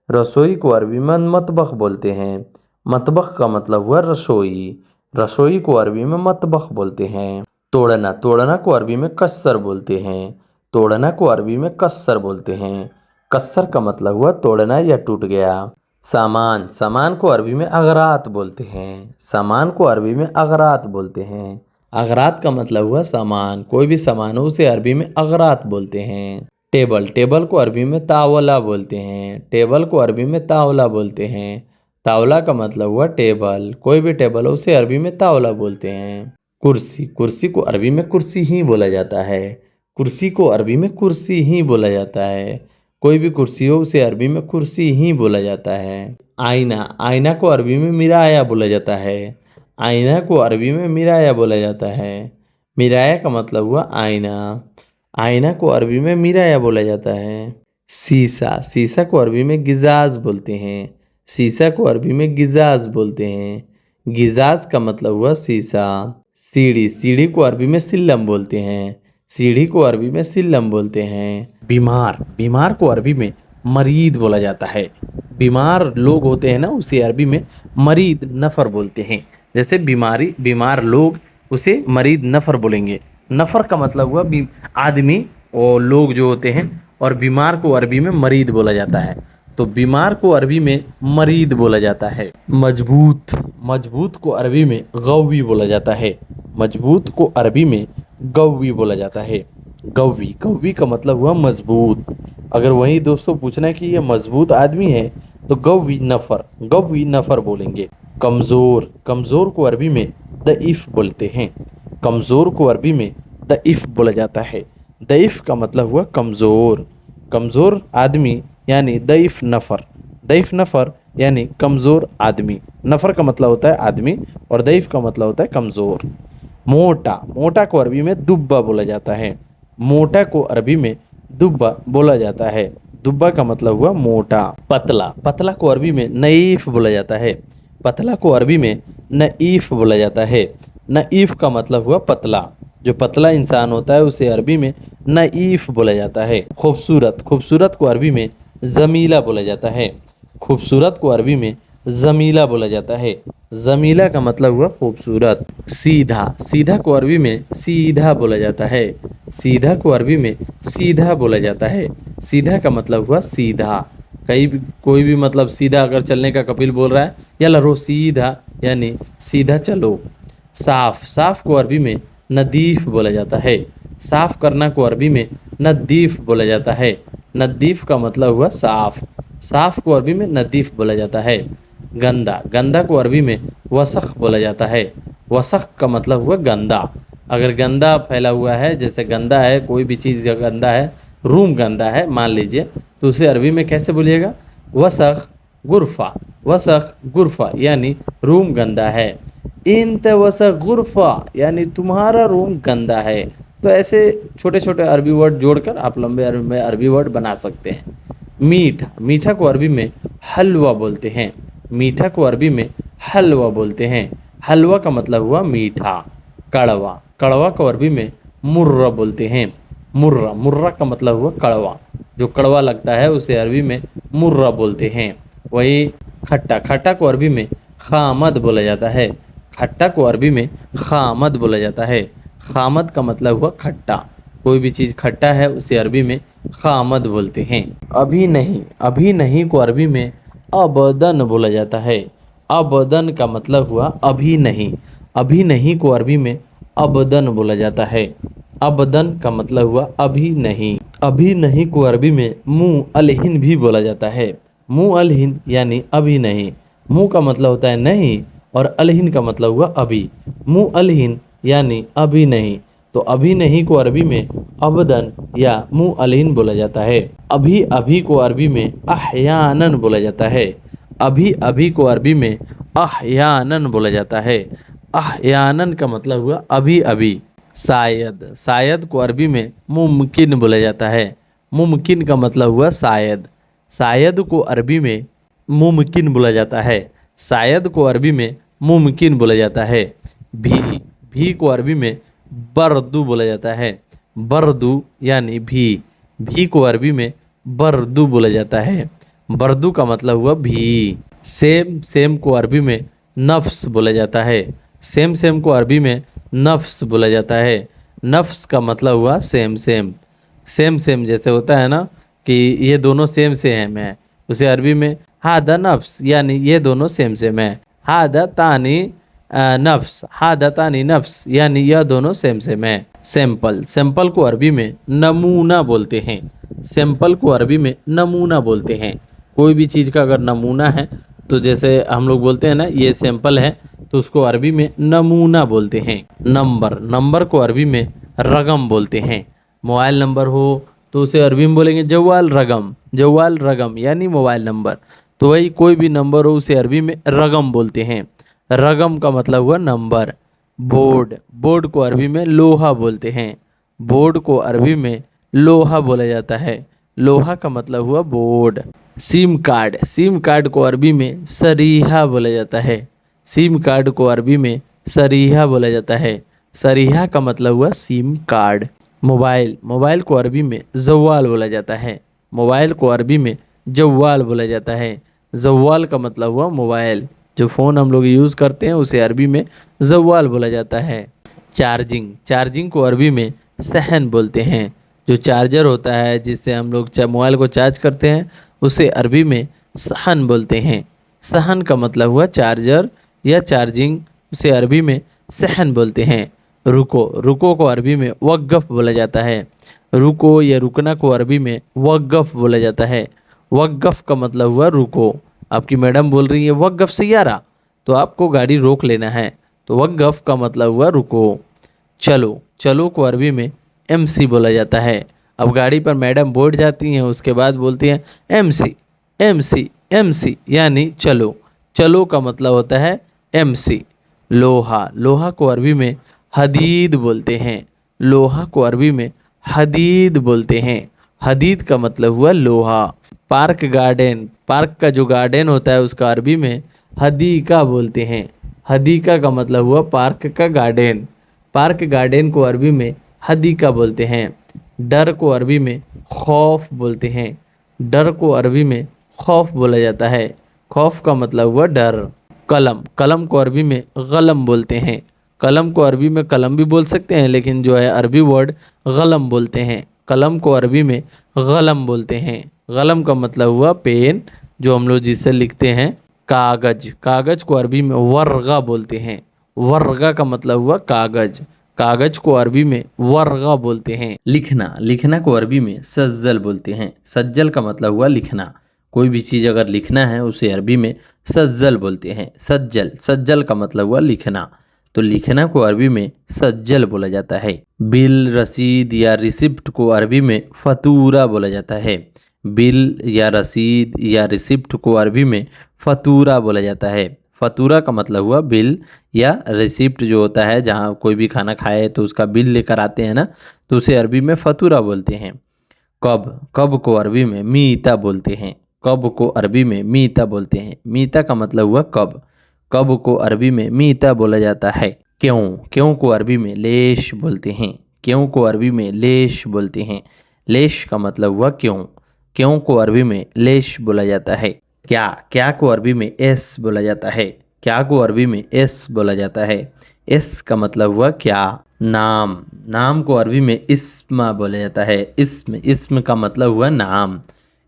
रसोई को अरबी में मतबख बोलते हैं। मतबख का मतलब हुआ रसोई। रसोई को अरबी में मतबख बोलते हैं। तोड़ना, तोड़ना को अरबी में कस्सर बोलते हैं। तोड़ना को अरबी में कस्सर बोलते हैं। कस्सर का मतलब हुआ तोड़ना या टूट गया। सामान, सामान को अरबी में अगरात बोलते हैं। सामान को अरबी में अगरात बोलते हैं। अगरात का मतलब हुआ सामान। कोई भी सामान हो उसे अरबी में अगरात बोलते हैं। टेबल, टेबल को अरबी में तावला बोलते हैं। टेबल को अरबी में तावला बोलते हैं। तावला का मतलब हुआ टेबल। कोई भी टेबल हो उसे अरबी में तावला बोलते हैं। कुर्सी, कुर्सी को अरबी में कुर्सी ही बोला जाता है। कुर्सी को अरबी में कुर्सी ही बोला जाता है। कोई भी कुर्सी हो उसे अरबी में कुर्सी ही बोला जाता है। आईना, आईना को अरबी में मिराया बोला जाता है। आईना को अरबी में मिराया बोला जाता है। मिराया का मतलब हुआ आईना। आईना को अरबी में मिराया बोला जाता है। शीशा, शीशा को अरबी में गिजाज बोलते हैं। शीशा को अरबी में गिजाज बोलते हैं। गिजाज का मतलब हुआ शीशा। सीढ़ी, सीढ़ी को अरबी में सिल्लम बोलते हैं। सीढ़ी को अरबी में सिल्लम बोलते हैं। बीमार, बीमार को अरबी में मरीद बोला जाता है। बीमार लोग होते हैं ना उसे अरबी में मरीद नफर बोलते हैं। जैसे बीमारी, बीमार लोग उसे मरीद नफर बोलेंगे। नफर का मतलब हुआ आदमी और लोग जो होते हैं, और बीमार को अरबी में मरीद बोला जाता है। तो बीमार को अरबी में मरीद बोला जाता है। मजबूत, मजबूत को अरबी में गव्वी बोला जाता है। मजबूत को अरबी में गव्वी बोला जाता है। गव्वी, गव्वी का मतलब हुआ मजबूत। अगर वही दोस्तों पूछना है कि ये मजबूत आदमी है तो गव्वी नफर, गव्वी नफर बोलेंगे। कमज़ोर, कमज़ोर को अरबी में दईफ बोलते हैं। कमज़ोर को अरबी में दईफ बोला जाता है। दईफ का मतलब हुआ कमज़ोर। कमज़ोर आदमी यानी दईफ नफर। दईफ नफर यानी कमज़ोर आदमी। नफर का मतलब होता है आदमी और दईफ का मतलब होता है कमज़ोर। मोटा, मोटा को अरबी में दुब्बा बोला जाता है। मोटा को अरबी में दुब्बा बोला जाता है। दुब्बा का मतलब हुआ मोटा। पतला, पतला को अरबी में नईफ बोला जाता है। पतला को अरबी में नईफ बोला जाता है। नईफ का मतलब हुआ पतला। जो पतला इंसान होता है उसे अरबी में नईफ बोला जाता है। खूबसूरत, खूबसूरत को अरबी में जमीला बोला जाता है। खूबसूरत को अरबी में जमीला बोला जाता है। जमीला का मतलब हुआ खूबसूरत। सीधा, सीधा को अरबी में सीधा बोला जाता है। सीधा को अरबी में सीधा बोला जाता है। सीधा का मतलब हुआ सीधा। कहीं भी कोई भी मतलब सीधा अगर चलने का कपिल बोल रहा है, या रो सीधा यानी सीधा चलो। साफ, साफ को अरबी में नदीफ बोला जाता है। साफ करना को अरबी में नदीफ बोला जाता है। नदीफ का मतलब हुआ साफ। साफ को अरबी में नदीफ बोला जाता है। गंदा, गंदा को अरबी में वसख बोला जाता है। वसख का मतलब हुआ गंदा। अगर गंदा फैला हुआ है, जैसे गंदा है कोई भी चीज़ गंदा है, रूम गंदा है मान लीजिए, तो उसे अरबी में कैसे बोलिएगा? वसख गुरफा। वसख गुरफा यानी रूम गंदा है। इंत वसख गुरफा यानी तुम्हारा रूम गंदा है। तो ऐसे छोटे छोटे अरबी वर्ड जोड़कर आप लंबे अरबी वर्ड बना सकते हैं। मीठा, मीठा को अरबी में हलवा बोलते हैं। मीठा को अरबी में हलवा बोलते हैं। हलवा का मतलब हुआ मीठा। कड़वा, कड़वा को अरबी में मुर्रा बोलते हैं। मुर्रा, मुर्रा का मतलब हुआ कड़वा। जो कड़वा लगता है उसे अरबी में मुर्रा बोलते हैं। वही खट्टा, खट्टा को अरबी में खामद बोला जाता है। खट्टा को अरबी में खामद बोला जाता है। खामद का मतलब हुआ खट्टा। कोई भी चीज़ खट्टा है उसे अरबी में खामद बोलते हैं। अभी नहीं, अभी नहीं को अरबी में अबदन बोला जाता है। अबदन का मतलब हुआ अभी नहीं। अभी नहीं को अरबी में अबदन बोला जाता है। अबदन का मतलब हुआ अभी नहीं। अभी नहीं को अरबी में मुँह अलहिन भी बोला जाता है। मुँह अलहिन यानी अभी नहीं। मुँह का मतलब होता है नहीं और अलहिन का मतलब हुआ अभी। मुँह अलहिन यानी अभी नहीं। तो अभी नहीं को अरबी में अबदन या मुँह अलहिन बोला जाता है। अभी अभी को अरबी में अहयानन बोला जाता है। अभी अभी को अरबी में अहयानन बोला जाता है। अहयानन का मतलब हुआ अभी अभी। शायद, शायद को अरबी में मुमकिन बोला जाता है। मुमकिन का मतलब हुआ शायद। शायद को अरबी में मुमकिन बोला जाता है। शायद को अरबी में मुमकिन बोला जाता है। भी को अरबी में बर्दू बोला जाता है। बर्दू यानी भी को अरबी में बर्दू बोला जाता है। बर्दू का मतलब हुआ भी। सेम को अरबी में नफ्स बोला जाता है। सेम को अरबी में नफ्स बोला जाता है। नफ्स का मतलब हुआ सेम जैसे होता है ना कि ये दोनों सेम से हैं मैं, उसे अरबी में हादा नफ्स यानी ये दोनों सेम है। हादा तानी नफ्स यानी यह दोनों सेम है। सैंपल को अरबी में नमूना बोलते हैं। सैंपल को अरबी में नमूना बोलते हैं। कोई भी चीज़ का अगर नमूना है तो जैसे हम लोग बोलते हैं ना ये सैंपल है, तो उसको अरबी में नमूना बोलते हैं। नंबर को अरबी में रगम बोलते हैं। मोबाइल नंबर हो तो उसे अरबी में बोलेंगे जवाल रगम यानी मोबाइल नंबर। तो वही कोई भी नंबर हो उसे अरबी में रगम बोलते हैं। रगम का मतलब हुआ नंबर। बोर्ड को अरबी में लोहा बोलते हैं। बोर्ड को अरबी में लोहा बोला जाता है। लोहा का मतलब हुआ बोर्ड। सिम कार्ड को अरबी में सरीहा बोला जाता है। सिम कार्ड को अरबी में सरीहा बोला जाता है। सरीहा का मतलब हुआ सिम कार्ड। मोबाइल को अरबी में जवाल बोला जाता है। मोबाइल को अरबी में जवाल बोला जाता है। जवाल का मतलब हुआ मोबाइल। जो फ़ोन हम लोग यूज़ करते हैं उसे अरबी में जवाल बोला जाता है। चार्जिंग को अरबी में सहन बोलते हैं। जो चार्जर होता है जिससे हम लोग मोबाइल को चार्ज करते हैं उसे अरबी में सहन बोलते हैं। सहन का मतलब हुआ चार्जर या चार्जिंग, उसे अरबी में सहन बोलते हैं। रुको को अरबी में वक़्फ़ बोला जाता है। रुको या रुकना को अरबी में वक़्फ़ बोला जाता है। वक़्फ़ का मतलब हुआ रुको। आपकी मैडम बोल रही है वक़्फ़ सैयारा, तो आपको गाड़ी रोक लेना है, तो वक़्फ़ का मतलब हुआ रुको। चलो को अरबी में MC बोला जाता है। अब गाड़ी पर मैडम बैठ जाती हैं, उसके बाद बोलती हैं MC यानी चलो का मतलब होता है MC। लोहा को अरबी में हदीद बोलते हैं। लोहा को अरबी में हदीद बोलते हैं। हदीद का मतलब हुआ लोहा। पार्क का जो गार्डन होता है उसका अरबी में हदीका बोलते हैं। हदीका का मतलब हुआ पार्क का गार्डन। पार्क गार्डन को अरबी में हदीका बोलते हैं। डर को अरबी में खौफ बोलते हैं। डर को अरबी में खौफ बोला जाता है। खौफ का मतलब हुआ डर। कलम को अरबी में गलम बोलते हैं। कलम को अरबी में कलम भी बोल सकते हैं, लेकिन जो है अरबी वर्ड गलम बोलते हैं। कलम को अरबी में गलम बोलते हैं। गलम का मतलब हुआ पेन, जो हम लोग जिससे लिखते हैं। कागज को अरबी में वर्गा बोलते हैं। वर्गा का मतलब हुआ कागज को अरबी में वर्गा बोलते हैं। लिखना को अरबी में सज्जल बोलते हैं। सज्जल का मतलब हुआ लिखना। कोई भी चीज़ अगर लिखना है उसे अरबी में सज्जल बोलते हैं। सज्जल का मतलब हुआ लिखना, तो लिखना को अरबी में सज्जल बोला जाता है। बिल, रसीद या रिसिप्ट को अरबी में फतूरा बोला जाता है। बिल या रसीद या रिसिप्ट को अरबी में फतूरा बोला जाता है। फतूरा का मतलब हुआ बिल या रिसिप्ट जो होता है, जहाँ कोई भी खाना खाए तो उसका बिल लेकर आते हैं ना, तो उसे अरबी में फतूरा बोलते हैं। कब को अरबी में मीता बोलते हैं। कब को अरबी में मीता बोलते हैं। मीता का मतलब हुआ कब। कब को अरबी में मीता बोला जाता है। क्यों को अरबी में लेश बोलते हैं। क्यों को अरबी में लेश बोलते हैं। लेश का मतलब हुआ क्यों को अरबी में लेश बोला जाता है। क्या को अरबी में एस बोला जाता है। क्या को अरबी में एस बोला जाता है। एस का मतलब हुआ क्या। नाम को अरबी में इस्म बोला जाता है। इस्म का मतलब हुआ नाम।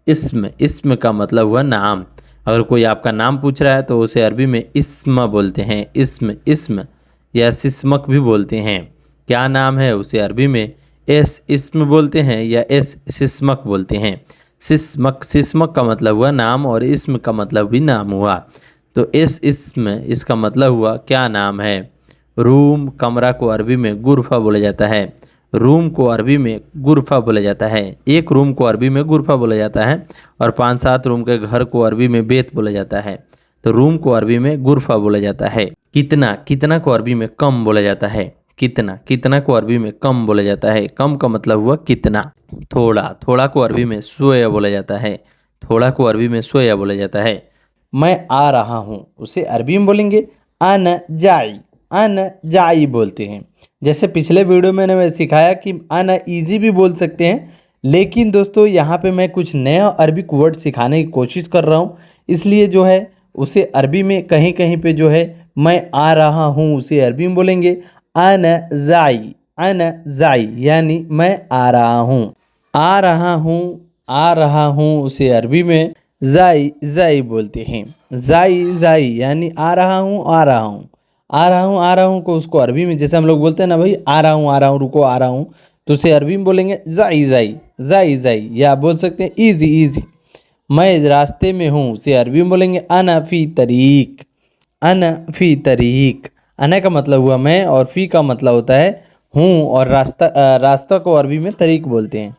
इस्म का मतलब हुआ नाम। अगर कोई आपका नाम पूछ रहा है तो उसे अरबी में इस्म बोलते हैं। इस्म या सिस्मक भी बोलते हैं। क्या नाम है उसे अरबी में एस इस्म बोलते हैं या एस सिस्मक बोलते हैं। सिस्मक का मतलब हुआ नाम और इस्म का मतलब भी नाम हुआ, तो एस इस्म इसका मतलब हुआ क्या नाम है। रूम, कमरा को अरबी में गुरफा बोला जाता है। रूम को अरबी में गुरफा बोला जाता है। एक रूम को अरबी में गुरफा बोला जाता है और 5-7 रूम के घर को अरबी में बेत बोला जाता है। तो रूम को अरबी में गुरफा बोला जाता है। कितना को अरबी में कम बोला जाता है। कितना को अरबी में कम बोला जाता है। कम का मतलब हुआ कितना। थोड़ा को अरबी में सोया बोला जाता है। थोड़ा को अरबी में सोया बोला जाता है। मैं आ रहा हूँ, उसे अरबी में बोलेंगे अन जाई, अन जाई बोलते हैं। जैसे पिछले वीडियो में मैंने सिखाया कि अन ईजी भी बोल सकते हैं, लेकिन दोस्तों यहाँ पे मैं कुछ नया अरबिक वर्ड सिखाने की कोशिश कर रहा हूँ, इसलिए जो है उसे अरबी में कहीं कहीं पे जो है मैं आ रहा हूँ उसे अरबी में बोलेंगे अन जाई, अन जाई यानी मैं आ रहा हूँ। आ रहा हूँ, आ रहा हूँ उसे अरबी में जाई जाई बोलते हैं। जाई जाई यानी आ रहा हूँ, आ रहा हूँ, आ रहा हूँ, आ रहा हूँ को उसको अरबी में जैसे हम लोग बोलते हैं ना भाई आ रहा हूँ, आ रहा हूँ, रुको आ रहा हूँ, तो उसे अरबी में बोलेंगे जाई जाई, जाई जाई, या बोल सकते हैं इजी इजी। मैं रास्ते में हूँ उसे अरबी में बोलेंगे अना फी तरीक, अना फी तरीक। अना का मतलब हुआ मैं और फी का मतलब होता है हूँ, और रास्ता को अरबी में तरीक बोलते हैं।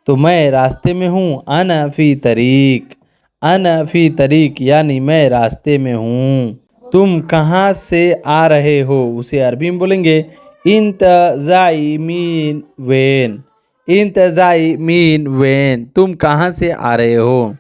तो मैं रास्ते में हूँ अना फी तरीक, अना फी तरीक यानी मैं रास्ते में हूँ। तुम कहाँ से आ रहे हो उसे अरबी में बोलेंगे इंतज़ाई मीन वेन, इंतज़ाई मीन वेन। तुम कहाँ से आ रहे हो।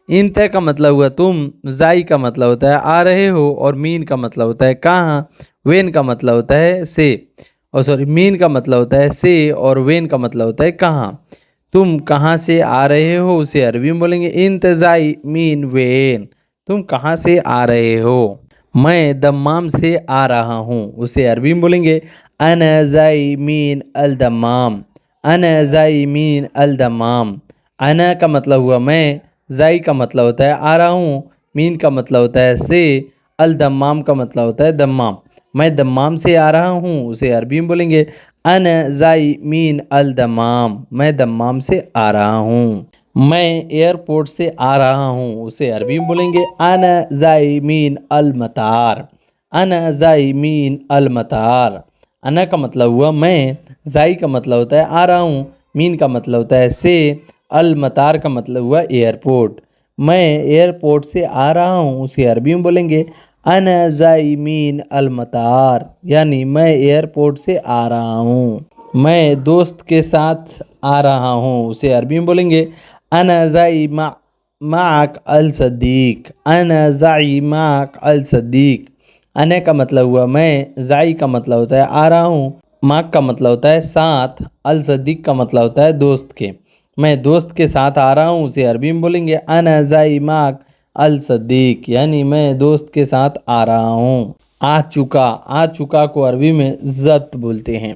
इंत का मतलब हुआ तुम, जाई का मतलब होता है आ रहे हो, और मीन का मतलब होता है कहाँ, वेन का मतलब होता है से, और सॉरी मीन का मतलब होता है से, और वेन का मतलब होता है कहाँ। तुम कहाँ से आ रहे हो उसे अरबी में बोलेंगे इंतज़ाई मीन वेन। तुम कहाँ से आ रहे हो। मैं दम्माम से आ रहा हूँ उसे अरबी में बोलेंगे अना जाई मीन अल दम्माम, अना जाई मीन अल दम्माम। अना का मतलब हुआ मैं, जाई का मतलब होता है आ रहा हूँ, मीन का मतलब होता है से, अल दम्माम का मतलब होता है दम्माम। मैं दम्माम से आ रहा हूँ उसे अरबी में बोलेंगे अन जाई मीन अल दम्माम, मैं दम्माम से आ रहा हूँ। मैं एयरपोर्ट से आ रहा हूँ उसे अरबी में बोलेंगे अन जाई मीन अल मतार, अन जाई मीन अल मतार। अना का मतलब हुआ मैं, जाई का मतलब होता है आ रहा हूँ, मीन का मतलब होता है से, अल मतार का मतलब हुआ एयरपोर्ट। मैं एयरपोर्ट से आ रहा हूँ उसे अरबी में बोलेंगे अना जाई मीन अल मतार यानी मैं एयरपोर्ट से आ रहा हूँ। मैं दोस्त के साथ आ रहा हूँ उसे अरबी में बोलेंगे अना जाई माक अल सदीक, अना जाई माक अल सदीक। अने का मतलब हुआ मैं, जाई का मतलब होता है आ रहा हूँ, माक का मतलब होता है साथ, अल सदीक का मतलब होता है दोस्त के। मैं दोस्त के साथ आ रहा हूँ उसे अरबी में बोलेंगे अना जाई माक अल सदीक यानी मैं दोस्त के साथ आ रहा हूँ। आ चुका, आ चुका को अरबी में जत बोलते हैं।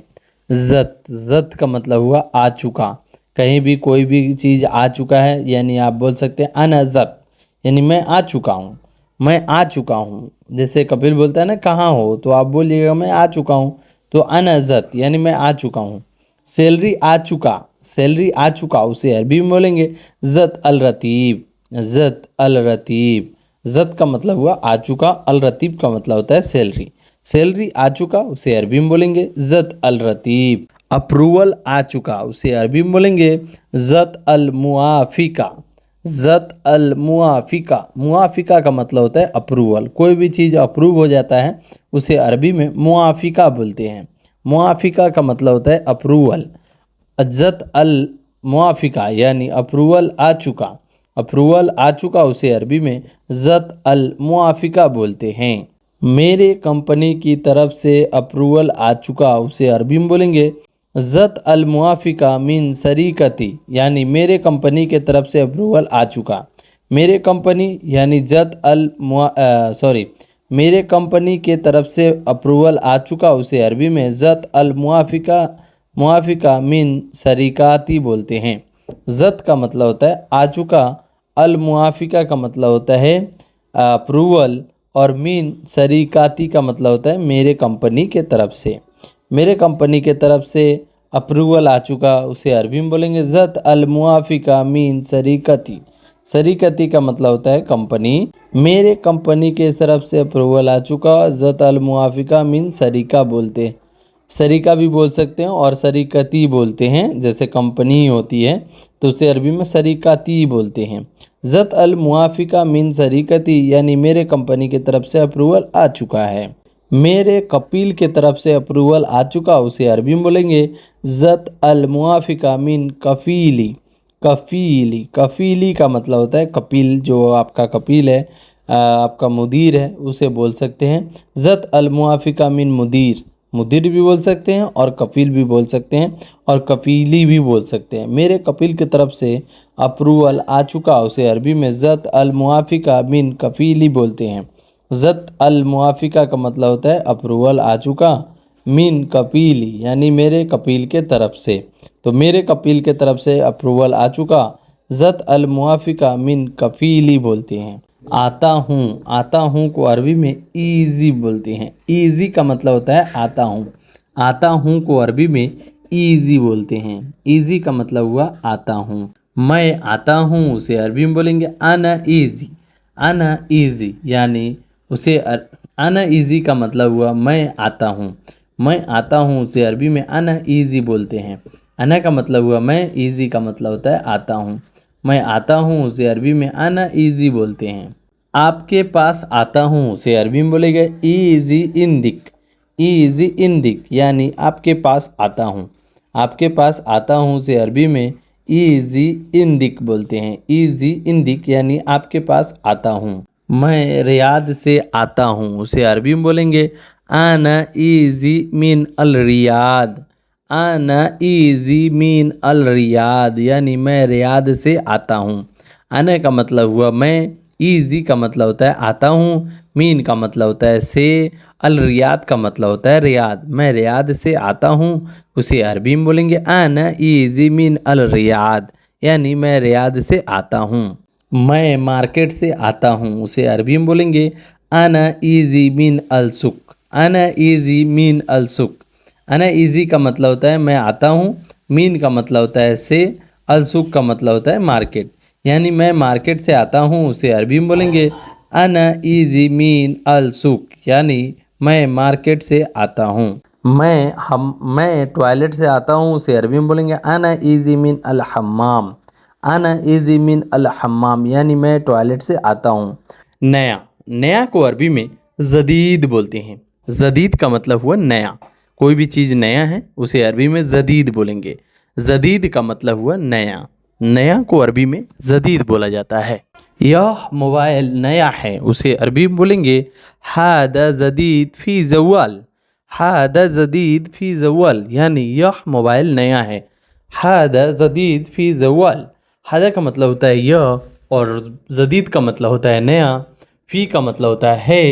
जत, जत का मतलब हुआ आ चुका। कहीं भी कोई भी चीज़ आ चुका है यानी आप बोल सकते हैं अना जत यानी मैं आ चुका हूँ, मैं आ चुका हूँ। जैसे कपिल बोलता है ना कहाँ हो, तो आप बोलिएगा मैं आ चुका हूँ, तो अना जत यानी मैं आ चुका हूँ। सैलरी आ चुका, सैलरी आ चुका उसे अरबी में बोलेंगे जत अल रतीब, जत अल रतीब। जत का मतलब हुआ आ चुका, अल रतीब का मतलब होता है सैलरी। सैलरी आ चुका उसे अरबी में बोलेंगे जत अल रतीब। अप्रूवल आ चुका उसे अरबी में बोलेंगे जत अल मुआफिका, जत अल मुआफिका। मुआफिका का मतलब होता है अप्रूवल। कोई भी चीज़ अप्रूव हो जाता है उसे अरबी में मुआफिका बोलते हैं। मुआफिका का मतलब होता है अप्रूवल। अज्जत अल मुआफिका यानी अप्रूवल आ चुका, अप्रूवल आ चुका उसे अरबी में जत अल मुआफिका बोलते हैं। मेरे कंपनी की तरफ से अप्रूवल आ चुका उसे अरबी में बोलेंगे जत अल मुआफिका मिन शरीकती यानी मेरे कंपनी के तरफ से अप्रूवल आ चुका। मेरे कंपनी यानी जत अल सॉरी मेरे कंपनी के तरफ से अप्रूवल आ चुका उसे अरबी में जत अल मुआफिका, मुआफिका मिन शरीकाती बोलते हैं। जत का मतलब होता है आ चुका, अल मुआफिका का मतलब होता है अप्रूवल, और मीन शरीकाती का मतलब होता है मेरे कंपनी के तरफ से। मेरे कंपनी के तरफ से अप्रूवल आ चुका उसे अरबी में बोलेंगे जत अल मुआफिका मीन शरीकती। शरीकती का मतलब होता है कंपनी। मेरे कंपनी के तरफ से अप्रूवल आ चुका जत अल मुआफिका मीन शरीका बोलते हैं। शरीका भी बोल सकते हैं और शरीकती बोलते हैं, जैसे कंपनी होती है तो उसे अरबी में शरीकाती बोलते हैं। जत अल मुआफिका मिन शरीकती यानी मेरे कंपनी की तरफ से अप्रूवल आ चुका है। मेरे कपिल के तरफ से अप्रूवल आ चुका उसे अरबी में बोलेंगे जत अल मुआफिका मिन कफीली। कफीली, कफीली का मतलब होता है कपिल, जो आपका कपिल है आपका मुदीर है उसे बोल सकते हैं ज़त अल मुआफ़िका मिन मुदीर। मुदीर भी बोल सकते हैं और कफ़ील भी बोल सकते हैं और कफ़ीली भी बोल सकते हैं। मेरे कफ़ील की तरफ से अप्रूवल आ चुका, उसे अरबी में ज़त अल मुआफ़िका मिन कफ़ीली बोलते हैं। ज़त अल मुआफ़िका का मतलब होता है अप्रूवल आ चुका, मिन कपीली यानी मेरे कपील के तरफ से। तो मेरे कपील के तरफ से अप्रूवल आ चुका, ज़त अल मुआफ़िका मिन कफ़ीली बोलते हैं। आता हूँ को अरबी में ईज़ी बोलते हैं। ईज़ी का मतलब होता है आता हूँ। आता हूँ को अरबी में ईज़ी बोलते हैं। ईज़ी का मतलब हुआ आता हूँ। मैं आता हूँ उसे अरबी में बोलेंगे अना ईज़ी। अना ईज़ी यानी उसे अना ईज़ी का मतलब हुआ मैं आता हूँ। मैं आता हूँ उसे अरबी में अना ईज़ी बोलते हैं। अना का मतलब हुआ मैं, ईज़ी का मतलब होता है आता हूँ। मैं आता हूँ उसे अरबी में अना ईज़ी बोलते हैं। आपके पास आता हूँ उसे अरबी में बोलेंगे ईज़ी इंदिक। ईज़ी इंदिक यानी आपके पास आता हूँ। आपके पास आता हूँ उसे अरबी में ईज़ी इंदिक बोलते हैं। ईज़ी इंदिक यानी आपके पास आता हूँ। मैं रियाद से आता हूँ उसे अरबी में बोलेंगे आना ईज़ी मिन अल रियाद। आना ईज़ी मिन अल रियाद यानी मैं रियाद से आता हूँ। आने का मतलब हुआ मैं, ईज़ी का मतलब होता है आता हूँ, मीन का मतलब होता है से, अल रियाद का मतलब होता है रियाद। मैं रियाद से आता हूँ उसे अरबी में बोलेंगे आना ईज़ी मिन अल रियाद यानी मैं रियाद से आता हूँ। मैं मार्केट से आता हूँ उसे अरबी में बोलेंगे आना ईज़ी मिन अल सुक। आना ईज़ी मिन अल सुक। आना ईज़ी का मतलब होता है मैं आता हूँ, मीन का मतलब होता है से, अल सुक का मतलब होता है मार्केट। यानी मैं मार्केट से आता हूँ उसे अरबी में बोलेंगे अना ईज़ी मिन अल सुक यानी मैं मार्केट से आता हूँ। मैं टॉयलेट से आता हूँ उसे अरबी में बोलेंगे अना ईज़ी मिन अल हम्माम। अना ईज़ी मिन अल हम्माम यानी मैं टॉयलेट से आता हूँ। नया, नया को अरबी में जदीद बोलते हैं। जदीद का मतलब हुआ नया। कोई भी चीज़ नया है उसे अरबी में जदीद बोलेंगे। जदीद का मतलब हुआ नया। नया को अरबी में जदीद बोला जाता है। यह मोबाइल नया है उसे अरबी में बोलेंगे हादा जदीद फ़ी ज़वाल। हादा जदीद फ़ी ज़वाल यानी यह मोबाइल नया है। हादा जदीद फ़ी ज़वाल। हादा का मतलब होता है यह और जदीद का मतलब होता है नया। फ़ी का मतलब होता है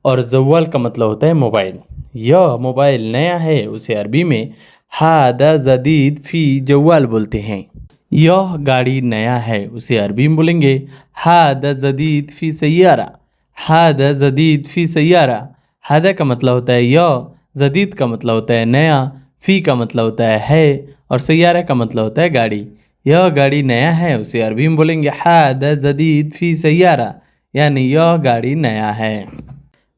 और ज़वाल का मतलब होता है मोबाइल। यह मोबाइल नया है उसे अरबी में हादा जदीद फ़ी ज़वाल बोलते हैं। यह गाड़ी नया है उसे अरबी में बोलेंगे हादा जदीद फ़ी सैयारा। हादा जदीद फ़ी सैयारा। हादा का मतलब होता है यह, जदीद का मतलब होता है नया, फ़ी का मतलब होता है और सैयारा का मतलब होता है गाड़ी। यह गाड़ी नया है उसे अरबी में बोलेंगे हादा जदीद फ़ी सैयारा यानी यह गाड़ी नया है।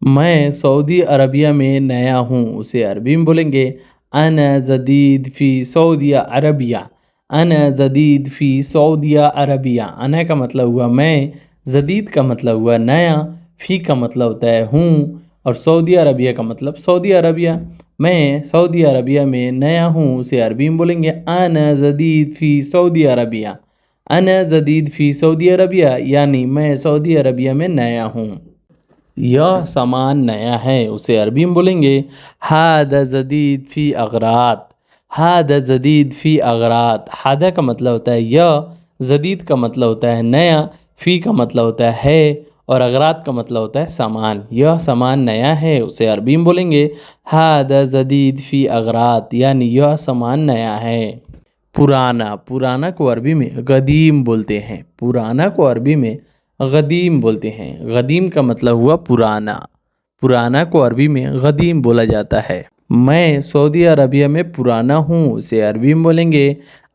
मैं सऊदी अरबिया में नया हूँ उसे अरबी में बोलेंगे अना जदीद फ़ी सऊदी अरबिया। अना जदीद फ़ी सऊदी अरबिया। अना का मतलब हुआ मैं, जदीद का मतलब हुआ नया, फ़ी का मतलब होता है हूँ और सऊदी अरबिया का मतलब सऊदी अरबिया। मैं सऊदी अरबिया में नया हूँ उसे अरबी में बोलेंगे अना जदीद फ़ी सऊदी अरबिया। अना जदीद फ़ी सऊदी अरबिया यानी मैं सऊदी अरबिया में नया हूँ। यह सामान नया है उसे अरबी में बोलेंगे हादा जदीद फ़ी अगरात। हादा जदीद फ़ी अगरात। हादा का मतलब होता है यह, जदीद का मतलब होता है नया, फ़ी का मतलब होता है और अगरात का मतलब होता है सामान। यह सामान नया है उसे अरबी में बोलेंगे हादा जदीद फ़ी अगरात यानी यह सामान नया है। पुराना, पुराना को अरबी में गदीम बोलते हैं। पुराना को अरबी में गदीम बोलते हैं। गदीम का मतलब हुआ पुराना। पुराना को अरबी में गदीम बोला जाता है। मैं सऊदी अरबिया में पुराना हूँ उसे अरबी में बोलेंगे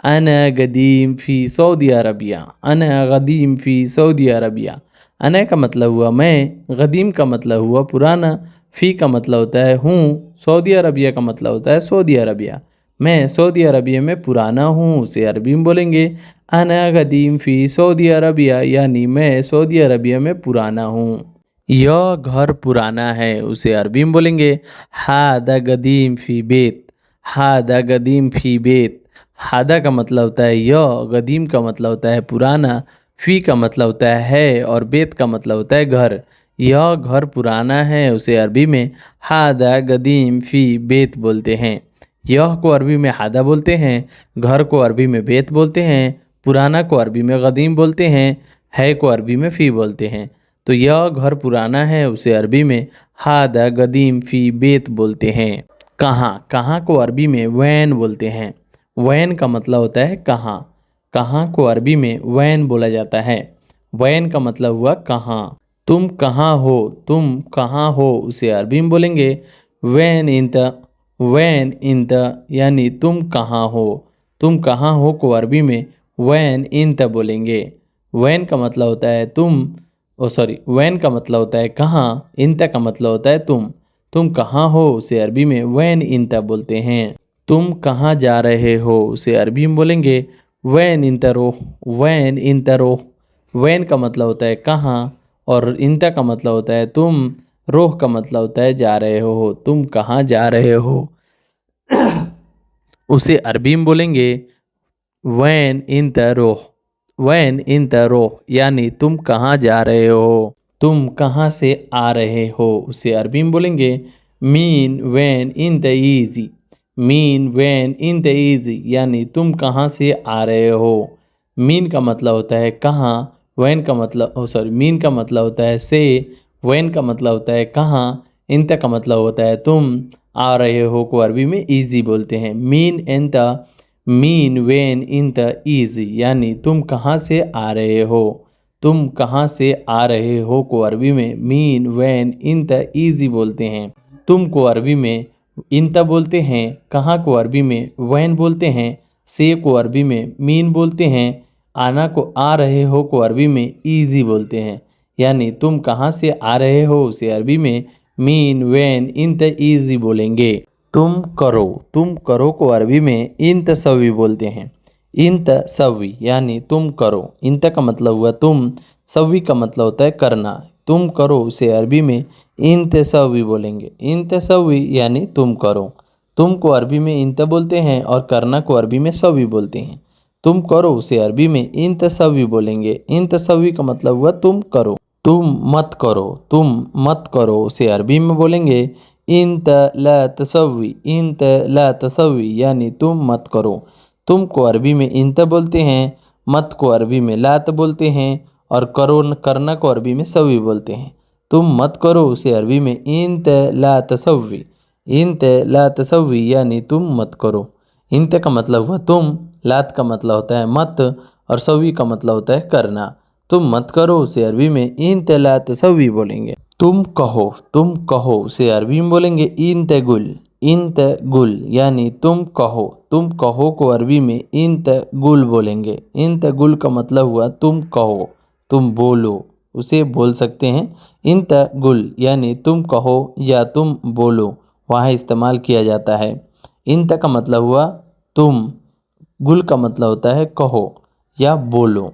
अना गदीम फ़ी सऊदी अरबिया। अना गदीम फ़ी सऊदी अरबिया। अना का मतलब हुआ मैं, गदीम का मतलब हुआ पुराना, फ़ी का मतलब होता है हूँ, सऊदी अरबिया का मतलब होता है सऊदी अरबिया। मैं सऊदी अरबिया में पुराना हूँ उसे अरबी में बोलेंगे अना गदीम फ़ी सऊदी अरबिया यानी मैं सऊदी अरबिया में पुराना हूँ। यह घर पुराना है उसे अरबी में बोलेंगे हादा गदीम फ़ी बेत। हादा गदीम फ़ी बेत। हादा का मतलब होता है यह, गदीम का मतलब होता है पुराना, फी का मतलब होता है और बेत का मतलब होता है घर। यह घर पुराना है, उसे अरबी में हादा गदीम फी बेत बोलते हैं। यह को अरबी में हादा बोलते हैं, घर को अरबी में बेत बोलते हैं, पुराना को अरबी में गदीम बोलते हैं, है को अरबी में फ़ी बोलते हैं। तो यह घर पुराना है, उसे अरबी में हादा गदीम फ़ी बेत बोलते हैं। कहाँ, कहाँ को अरबी में वैन बोलते हैं। वैन का मतलब होता है कहाँ। कहाँ को अरबी में वैन बोला जाता है। वैन का मतलब हुआ कहाँ। तुम कहाँ हो, तुम कहाँ हो, उसे अरबी में बोलेंगे वैन इंत। वैन इंत यानी तुम कहाँ हो। तुम कहाँ हो को अरबी में वैन इंत बोलेंगे। वैन का मतलब होता है तुम, वैन का मतलब होता है कहाँ, इंत का मतलब होता है तुम। तुम कहाँ हो उसे अरबी में वैन इंत बोलते हैं। तुम कहाँ जा रहे हो उसे अरबी में बोलेंगे वैन इंतरो। वैन इंतरो। वैन का मतलब होता है कहाँ और इंता का मतलब होता है तुम। रोह का मतलब होता है जा रहे हो। तुम कहाँ जा रहे हो उसे अरबी में बोलेंगे वैन इंत रोह। वैन इंत रोह यानी तुम कहाँ जा रहे हो। तुम कहाँ से आ रहे हो उसे अरबी में बोलेंगे मीन वैन इंत ईजी। मीन वैन इंत ईजी यानी तुम कहाँ से आ रहे हो। मीन का मतलब होता है कहाँ, वैन का मतलब मीन का मतलब होता है से, वैन का मतलब होता है कहाँ, इंत का मतलब होता है तुम, आ रहे हो को अरबी में ईजी बोलते हैं। मीन इंत, मीन वैन इंत ईजी यानी तुम कहाँ से आ रहे हो। तुम कहाँ से आ रहे हो को अरबी में मीन वैन इंत ईजी बोलते हैं। तुम को अरबी में इंत बोलते हैं, कहाँ को अरबी में वैन बोलते हैं, से को अरबी में मीन बोलते हैं, आना को आ रहे हो को अरबी में ईजी बोलते हैं। यानी तुम कहाँ से आ रहे हो उसे अरबी में मीन वैन इंत ईजी बोलेंगे। तुम करो को अरबी में इंत सवी बोलते हैं। इंत सवी यानी तुम करो। इंत का मतलब हुआ तुम, सवी का मतलब होता है करना। तुम करो उसे अरबी में इंत सवी बोलेंगे। इंत सवी यानी तुम करो। तुम को अरबी में इंत बोलते हैं और करना को अरबी में सवी बोलते हैं। तुम करो उसे अरबी में इंत सवी बोलेंगे। इंत सवी का मतलब हुआ तुम करो। तुम मत करो, तुम मत करो उसे अरबी में बोलेंगे इंत ला तसवी। इंत ला तसवी यानी तुम मत करो। तुम को अरबी में इंत बोलते हैं, मत को अरबी में लात बोलते हैं और करो करना को अरबी में सवी बोलते हैं। तुम मत करो उसे अरबी में इंत ला तसवी। इंत ला तसवी यानी तुम मत करो। इंत का मतलब हुआ तुम, लात का मतलब होता है मत और सवी का मतलब होता है करना। तुम मत करो उसे अरबी में इंत ला तसवी बोलेंगे। तुम कहो उसे अरबी में बोलेंगे इंत गुल। इंत गुल यानी तुम कहो। तुम कहो को अरबी में इंत गुल बोलेंगे। इंत गुल का मतलब हुआ तुम कहो, तुम बोलो, उसे बोल सकते हैं इंत गुल यानी तुम कहो या तुम बोलो, वहाँ इस्तेमाल किया जाता है। इंत का मतलब हुआ तुम, गुल का मतलब होता है कहो या बोलो।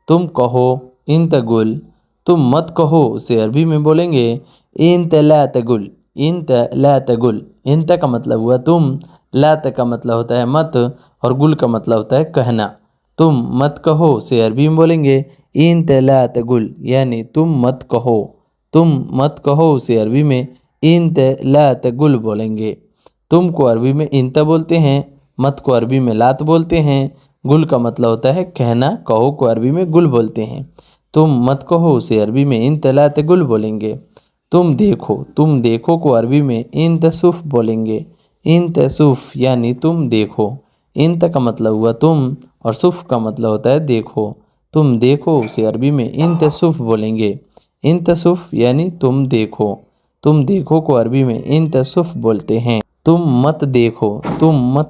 तुम कहो इंत गुल। तुम मत कहो उसे अरबी में बोलेंगे इंत ला तगुल। इंत ला तगुल। इंत का मतलब हुआ तुम, लात का मतलब होता है मत और गुल का मतलब होता है कहना। तुम मत कहो उसे अरबी में बोलेंगे इंत ला तगुल यानी तुम मत कहो। तुम मत कहो उसे अरबी में इंत ला तगुल बोलेंगे। तुम को अरबी में इंत बोलते हैं, मत को अरबी में लात बोलते हैं, गुल का मतलब होता है कहना, कहो को अरबी में गुल बोलते हैं। तुम मत कहो उसे अरबी में इंत लात गुल बोलेंगे। तुम देखो को अरबी में इंत सुफ बोलेंगे। इंत सुफ यानी तुम देखो। इंत का मतलब हुआ तुम और सुफ का मतलब होता है देखो। तुम देखो उसे अरबी में इंत सुफ बोलेंगे। इंत सुफ यानी तुम देखो। तुम देखो को अरबी में इंत सुफ बोलते हैं। तुम मत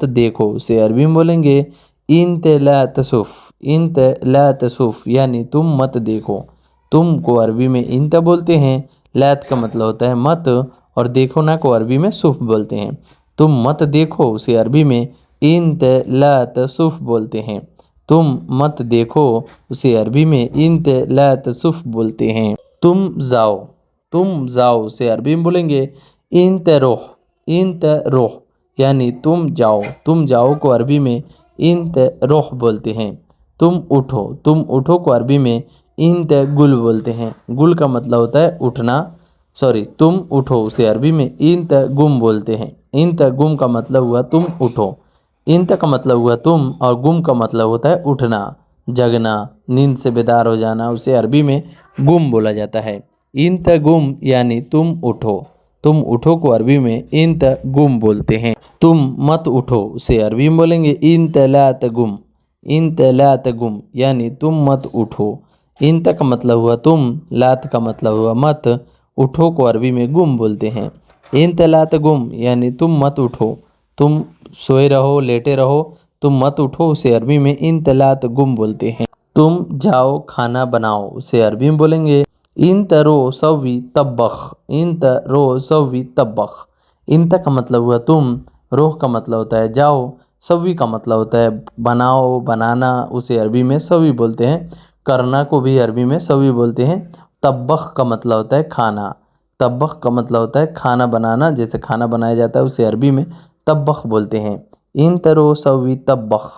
देखो उसे अरबी में बोलेंगे इंत ला तसुफ। इंत ला तसुफ यानी तुम मत देखो। तुम को अरबी में इंत बोलते हैं, लात का मतलब होता है मत और देखो ना को अरबी में सुफ बोलते हैं। तुम मत देखो उसे अरबी में इंत ला तसुफ बोलते हैं। तुम मत देखो उसे अरबी में इंत ला तसुफ बोलते हैं। तुम जाओ उसे अरबी में बोलेंगे इंत रोह। इंत रोह यानी तुम जाओ। तुम जाओ को अरबी में इंत रोह बोलते हैं। तुम उठो को अरबी में इंत गुल बोलते हैं। गुल का मतलब होता है उठना, सॉरी तुम उठो उसे अरबी में इंत गुम बोलते हैं। इंत गुम का मतलब हुआ तुम उठो, इंत का मतलब हुआ तुम, और गुम का मतलब होता है उठना, जगना, नींद से बेदार हो जाना, उसे अरबी में गुम बोला जाता है। इंत गुम यानी तुम उठो को अरबी में इंत गुम बोलते हैं। तुम मत उठो उसे अरबी में बोलेंगे इंत ला तगुम। इंत ला तगुम यानी तुम मत उठो। इंत का मतलब हुआ तुम, लात का मतलब हुआ मत, उठो को अरबी में गुम बोलते हैं। इंत ला तगुम यानी तुम मत उठो, तुम सोए रहो, लेटे रहो, तुम मत उठो उसे अरबी में इंत ला तगुम बोलते हैं। तुम जाओ खाना बनाओ उसे अरबी में बोलेंगे इंत रो सवी तब्बख। इंत रो सवी तब्बख। इंत का मतलब हुआ तुम, रोह का मतलब होता है जाओ, सवी का मतलब होता है बनाओ, बनाना, उसे अरबी में सवी बोलते हैं। करना को भी अरबी में सवी बोलते हैं। तब्बख का मतलब होता है खाना। तब्बख का मतलब होता है खाना बनाना, जैसे खाना बनाया जाता है उसे अरबी में तब्बख बोलते हैं। इंत रो सवी तब्बख।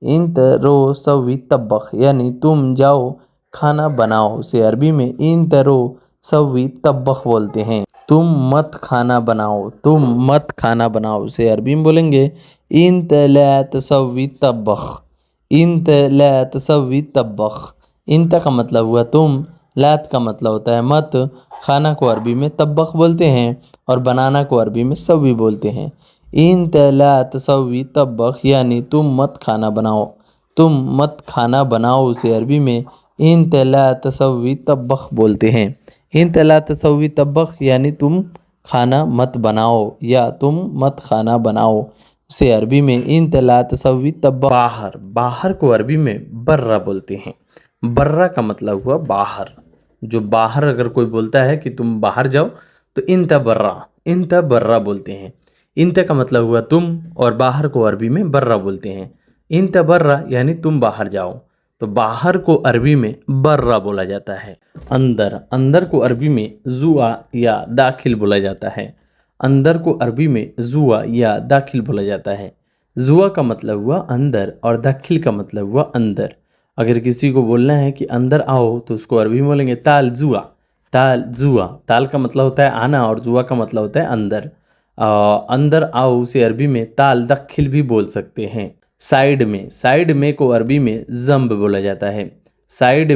इंत रो सवी तब्बख यानी तुम जाओ खाना बनाओ उसे अरबी में इंत रो सवी तब्बख बोलते हैं। तुम मत खाना बनाओ, तुम मत खाना बनाओ उसे अरबी में बोलेंगे इंत ला तसवी तब्बख। इंत ला तसवी तब्बख। इंत का मतलब हुआ तुम, लात का मतलब होता है मत, खाना को अरबी में तब्बख बोलते हैं और बनाना को अरबी में सवी बोलते हैं। इंत ला तसवी तब्बख यानी तुम मत खाना बनाओ, तुम मत खाना बनाओ उसे अरबी में इंत ला तसवी तब्बख बोलते हैं। इंत ला तसवी तब्बख यानी तुम खाना मत बनाओ या तुम मत खाना बनाओ उसे अरबी में इंत ला तसवी तब्बख। बाहर, बाहर को अरबी में बर्रा बोलते हैं। बर्रा का मतलब हुआ बाहर। जो बाहर अगर कोई बोलता है कि तुम बाहर जाओ तो इंत बर्रा बोलते हैं। इंत का मतलब हुआ तुम और बाहर को अरबी में बर्रा बोलते हैं। इंत बर्रा यानी तुम बाहर जाओ, तो बाहर को अरबी में बर्रा बोला जाता है। अंदर, अंदर को अरबी में जुआ या दाखिल बोला जाता है। अंदर को अरबी में जुआ या दाखिल बोला जाता है। जुआ का मतलब हुआ अंदर और दाखिल का मतलब हुआ अंदर। अगर किसी को बोलना है कि अंदर आओ तो उसको अरबी में बोलेंगे ताल जुआ। ताल जुआ, ताल का मतलब होता है आना और जुआ का मतलब होता है अंदर। अंदर आओ उसे अरबी में ताल दखिल भी बोल सकते हैं। साइड में को अरबी में जम्ब बोला जाता है। साइड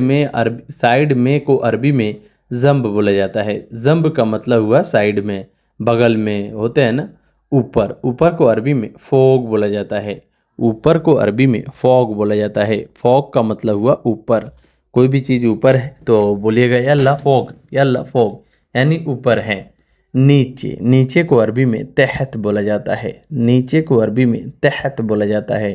में को अरबी में जम्ब बोला जाता है। जम्ब का मतलब हुआ साइड में, बगल में होते हैं ना। ऊपर, ऊपर को अरबी में फोग बोला जाता है। ऊपर को अरबी में फॉग बोला जाता है। फॉग का मतलब हुआ ऊपर। कोई भी चीज़ ऊपर है तो बोलिएगा यल्ला फॉग यानी ऊपर है। नीचे, नीचे को अरबी में तहत बोला जाता है। नीचे को अरबी में तहत बोला जाता है।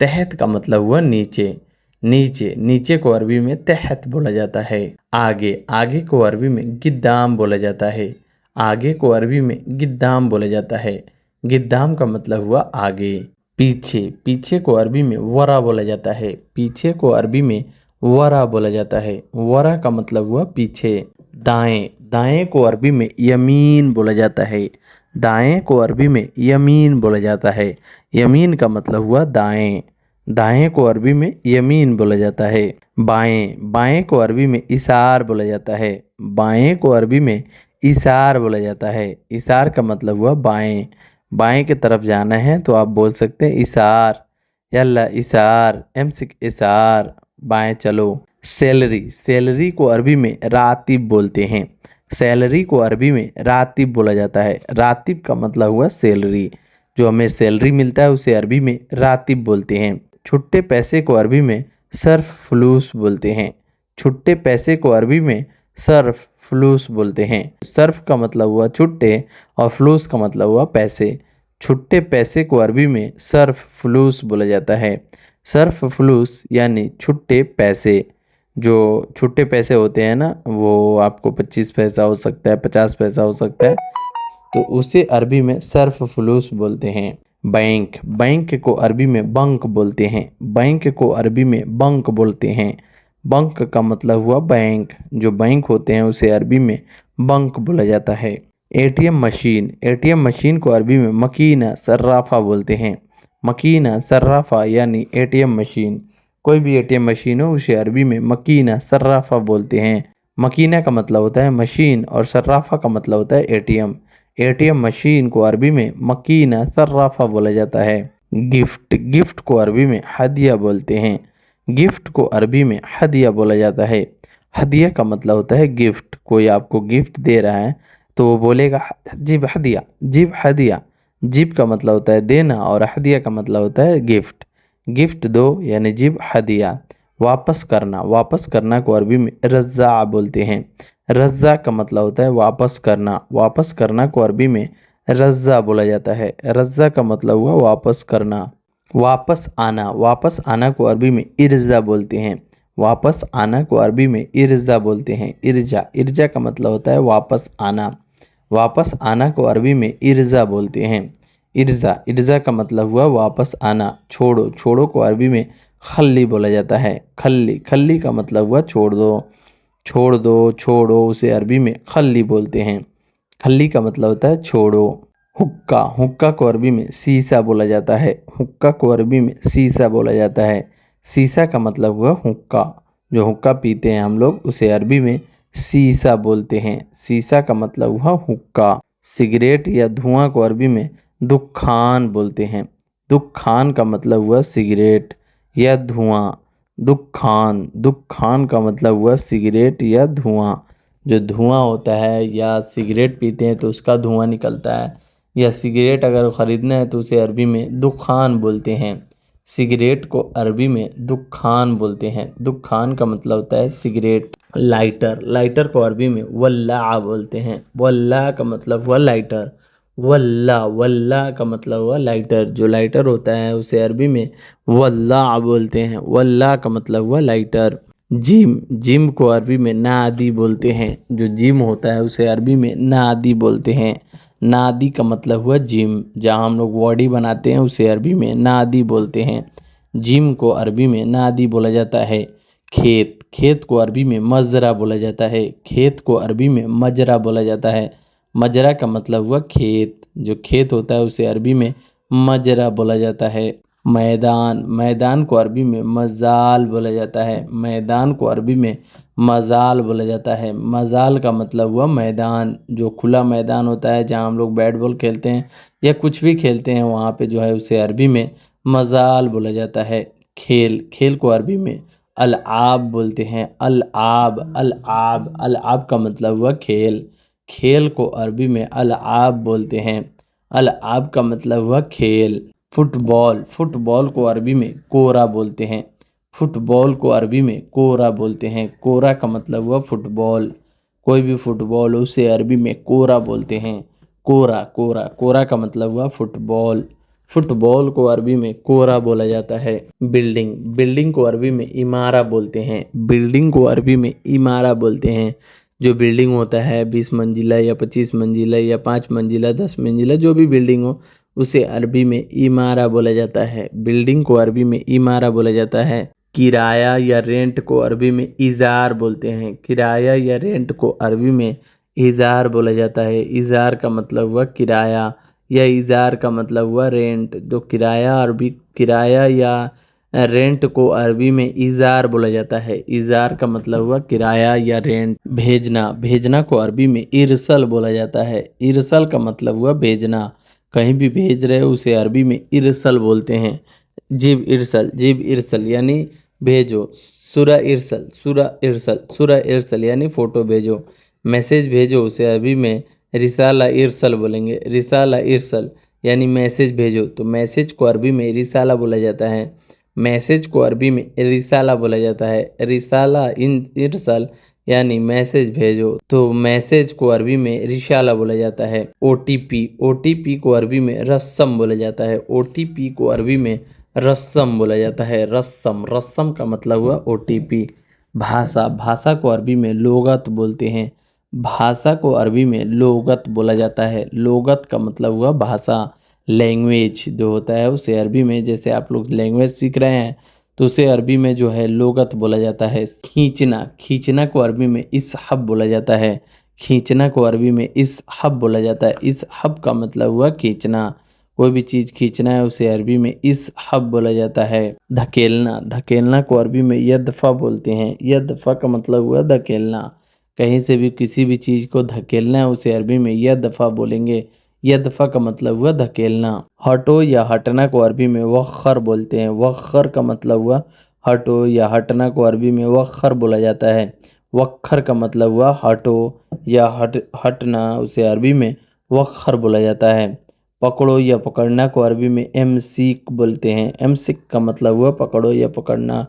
तहत का मतलब हुआ नीचे। नीचे को अरबी में तहत बोला जाता है। आगे, आगे को अरबी में गिद्दाम बोला जाता है। आगे को अरबी में गिद्दाम बोला जाता है। गिद्दाम का मतलब हुआ आगे। पीछे, पीछे को अरबी में वरा बोला जाता है। पीछे को अरबी में वरा बोला जाता है। वरा का मतलब हुआ पीछे। दाएं, दाएं को अरबी में यमीन बोला जाता है। दाएं को अरबी में यमीन बोला जाता है। यमीन का मतलब हुआ दाएं। दाएं को अरबी में यमीन बोला जाता है। बाएं, बाएं को अरबी में इशार बोला जाता है। बाएं को अरबी में इशार बोला जाता है। इशार का मतलब हुआ बाएं। बाएं की तरफ जाना है तो आप बोल सकते हैं इशार, यल्ला इशार, एमसिक इशार, बाएं चलो। सैलरी, सैलरी को अरबी में रातिब बोलते हैं। सैलरी को अरबी में रातिब बोला जाता है। रातिब का मतलब हुआ सैलरी। जो हमें सैलरी मिलता है उसे अरबी में रातिब बोलते हैं। छुट्टे पैसे को अरबी में सर्फ फ्लूस बोलते हैं। छुट्टे पैसे को अरबी में सर्फ फ्लूस बोलते हैं। सर्फ का मतलब हुआ छुट्टे और फ्लूस का मतलब हुआ पैसे। छुट्टे पैसे को अरबी में सर्फ फ्लूस बोला जाता है। सर्फ फ्लूस यानी छुट्टे पैसे। जो छुट्टे पैसे होते हैं ना, वो आपको 25 पैसा हो सकता है, 50 पैसा हो सकता है, तो उसे अरबी में सर्फ फ्लूस बोलते हैं। बैंक, बैंक को अरबी में बंक बोलते हैं। बैंक को अरबी में बंक बोलते हैं। बंक का मतलब हुआ बैंक। जो बैंक होते हैं उसे अरबी में बंक बोला जाता है। एटीएम मशीन, एटीएम मशीन को अरबी में मकीना सर्राफा बोलते हैं। मकीना सर्राफा यानी एटीएम मशीन। कोई भी एटीएम मशीन हो उसे अरबी में मकीना सर्राफा बोलते हैं। मकीना का मतलब होता है मशीन और सर्राफा का मतलब होता है एटीएम। एटीएम मशीन को अरबी में मकीना सर्राफा बोला जाता है। गिफ्ट, गिफ्ट को अरबी में हदिया बोलते हैं। गिफ्ट को अरबी में हदिया बोला जाता है। हदिया का मतलब होता है गिफ्ट। कोई आपको गिफ्ट दे रहा है तो वो बोलेगा जिब हदिया, जिब हदिया। जिब का मतलब होता है देना और हदिया का मतलब होता है गिफ्ट। गिफ्ट दो यानी जिब हदिया। वापस करना, वापस करना को अरबी में रज़्ज़ा बोलते हैं। रज़्ज़ा का मतलब होता है वापस करना। वापस करना को अरबी में रज़्ज़ा बोला जाता है। रज़्ज़ा का मतलब हुआ वापस करना। वापस आना, वापस आना को अरबी में इर्ज़ा बोलते हैं। वापस आना को अरबी में इर्ज़ा बोलते हैं। इर्जा, इर्जा का मतलब होता है वापस आना। वापस आना को अरबी में इर्ज़ा बोलते हैं। इर्ज़ा, इर्ज़ा का मतलब हुआ वापस आना। छोड़ो, छोड़ो को अरबी में खल्ली बोला जाता है। खल्ली, खल्ली का मतलब हुआ छोड़ दो। छोड़ दो, छोड़ो उसे अरबी में खल्ली बोलते हैं। खल्ली का मतलब होता है छोड़ो। हुक्का, हुक्का को अरबी में सीसा बोला जाता है। हुक्का को अरबी में सीसा बोला जाता है। सीसा का मतलब हुआ हुक्का। जो हुक्का पीते हैं हम लोग उसे अरबी में सीसा बोलते हैं। सीसा का मतलब हुआ हुक्का। सिगरेट या धुआं को अरबी में दुखान बोलते हैं। दुखान का मतलब हुआ सिगरेट या धुआं। दुखान, दुखान का मतलब हुआ सिगरेट या धुआं। जो धुआं होता है या सिगरेट पीते हैं तो उसका धुआं निकलता है, या सिगरेट अगर ख़रीदना है तो उसे अरबी में दुखान बोलते हैं। सिगरेट को अरबी में दुखान बोलते हैं। दुखान का मतलब होता है सिगरेट। लाइटर, लाइटर को अरबी में वल्ला बोलते हैं। वल्ला का मतलब हुआ लाइटर। वल्ला, वल्ला का मतलब हुआ लाइटर। जो लाइटर होता है उसे अरबी में वल्ला बोलते हैं। वल्ला का मतलब हुआ लाइटर। जिम, जिम को अरबी में नादी बोलते हैं। जो जिम होता है उसे अरबी में नादी बोलते हैं। नादी का मतलब हुआ जिम। जहाँ हम लोग बॉडी बनाते हैं उसे अरबी में नादी बोलते हैं। जिम को अरबी में नादी बोला जाता है। खेत, खेत को अरबी में मजरा बोला जाता है। खेत को अरबी में मजरा बोला जाता है। मजरा का मतलब हुआ खेत। जो खेत होता है उसे अरबी में मजरा बोला जाता है। मैदान, मैदान को अरबी में मजाल बोला जाता है। मैदान को अरबी में मजाल बोला जाता है। मजाल का मतलब हुआ मैदान। जो खुला मैदान होता है जहाँ हम लोग बैट बॉल खेलते हैं या कुछ भी खेलते हैं वहाँ पे जो है उसे अरबी में मजाल बोला जाता है। खेल, खेल को अरबी में अल-आब बोलते हैं। अल-आब, अल-आब, अल-आब का मतलब हुआ खेल। खेल को अरबी में अल-आब बोलते हैं। अल-आब का मतलब हुआ खेल। फुटबॉल, फुटबॉल को अरबी में कोरा बोलते हैं। फुटबॉल को अरबी में कोरा बोलते हैं। कोरा का मतलब हुआ फुटबॉल। कोई भी फुटबॉल हो उसे अरबी में कोरा बोलते हैं। कोरा, कोरा, कोरा का मतलब हुआ फुटबॉल। फुटबॉल को अरबी में कोरा बोला जाता है। बिल्डिंग, बिल्डिंग को अरबी में इमारा बोलते हैं। बिल्डिंग को अरबी में इमारा बोलते हैं। जो बिल्डिंग होता है 20 मंजिला या 25 मंजिला या 5 मंजिला 10 मंजिला जो भी बिल्डिंग हो उसे अरबी में इमारा बोला जाता है। बिल्डिंग को अरबी में इमारा बोला जाता है। किराया या रेंट को अरबी में इजार बोलते हैं। किराया या रेंट को अरबी में इजार बोला जाता है। इजार का मतलब हुआ किराया या इजार का मतलब हुआ रेंट। तो किराया अरबी, किराया या रेंट को अरबी में इजार बोला जाता है। इजार का मतलब हुआ किराया या रेंट। भेजना, भेजना को अरबी में इरसल बोला जाता है। इरसल का मतलब हुआ भेजना। कहीं भी भेज रहे हो उसे अरबी में इरसल बोलते हैं। जिब इरसल, जिब इरसल यानी भेजो। सुरा इरसल, सुरा इरसल, सुरा इरसल यानी फ़ोटो भेजो। मैसेज भेजो उसे अरबी में रिसाला इरसल बोलेंगे। रिसाला इरसल यानी मैसेज भेजो। तो मैसेज को अरबी में रिसाला बोला जाता है। मैसेज को अरबी में रिसाला बोला जाता है। रिसाला इन इरसल यानी मैसेज भेजो। तो मैसेज को अरबी में रिशाला बोला जाता है। ओटीपी, ओटीपी को अरबी में रस्सम बोला जाता है। ओटीपी को अरबी में रस्सम बोला जाता है। रस्सम, रस्सम का मतलब हुआ ओटीपी। भाषा, भाषा को अरबी में लोगत बोलते हैं। भाषा को अरबी में लोगत बोला जाता है। लोगत का मतलब हुआ भाषा। लैंग्वेज जो होता है उसे अरबी में, जैसे आप लोग लैंग्वेज सीख रहे हैं तो उसे अरबी में जो है लोगत बोला जाता है। खींचना, खींचना को अरबी में इसहब बोला जाता है। खींचना को अरबी में इसहब बोला जाता है। इसहब का मतलब हुआ खींचना। कोई भी चीज़ खींचना है उसे अरबी में इसहब बोला जाता है। धकेलना, धकेलना को अरबी में यदफा बोलते हैं। यदफा का मतलब हुआ धकेलना। कहीं से भी किसी भी चीज़ को धकेलना है उसे अरबी में यदफा बोलेंगे। यदफा का मतलब हुआ धकेलना। हटो या हटना को अरबी में वख्खर बोलते हैं। वख्खर का मतलब हुआ हटो या हटना को अरबी में वख्खर बोला जाता है। वख्खर का मतलब हुआ हटो या हटना, उसे अरबी में वख्खर बोला जाता है। पकड़ो या पकड़ना को अरबी में एमसीक बोलते हैं। एमसीक का मतलब हुआ पकड़ो या पकड़ना।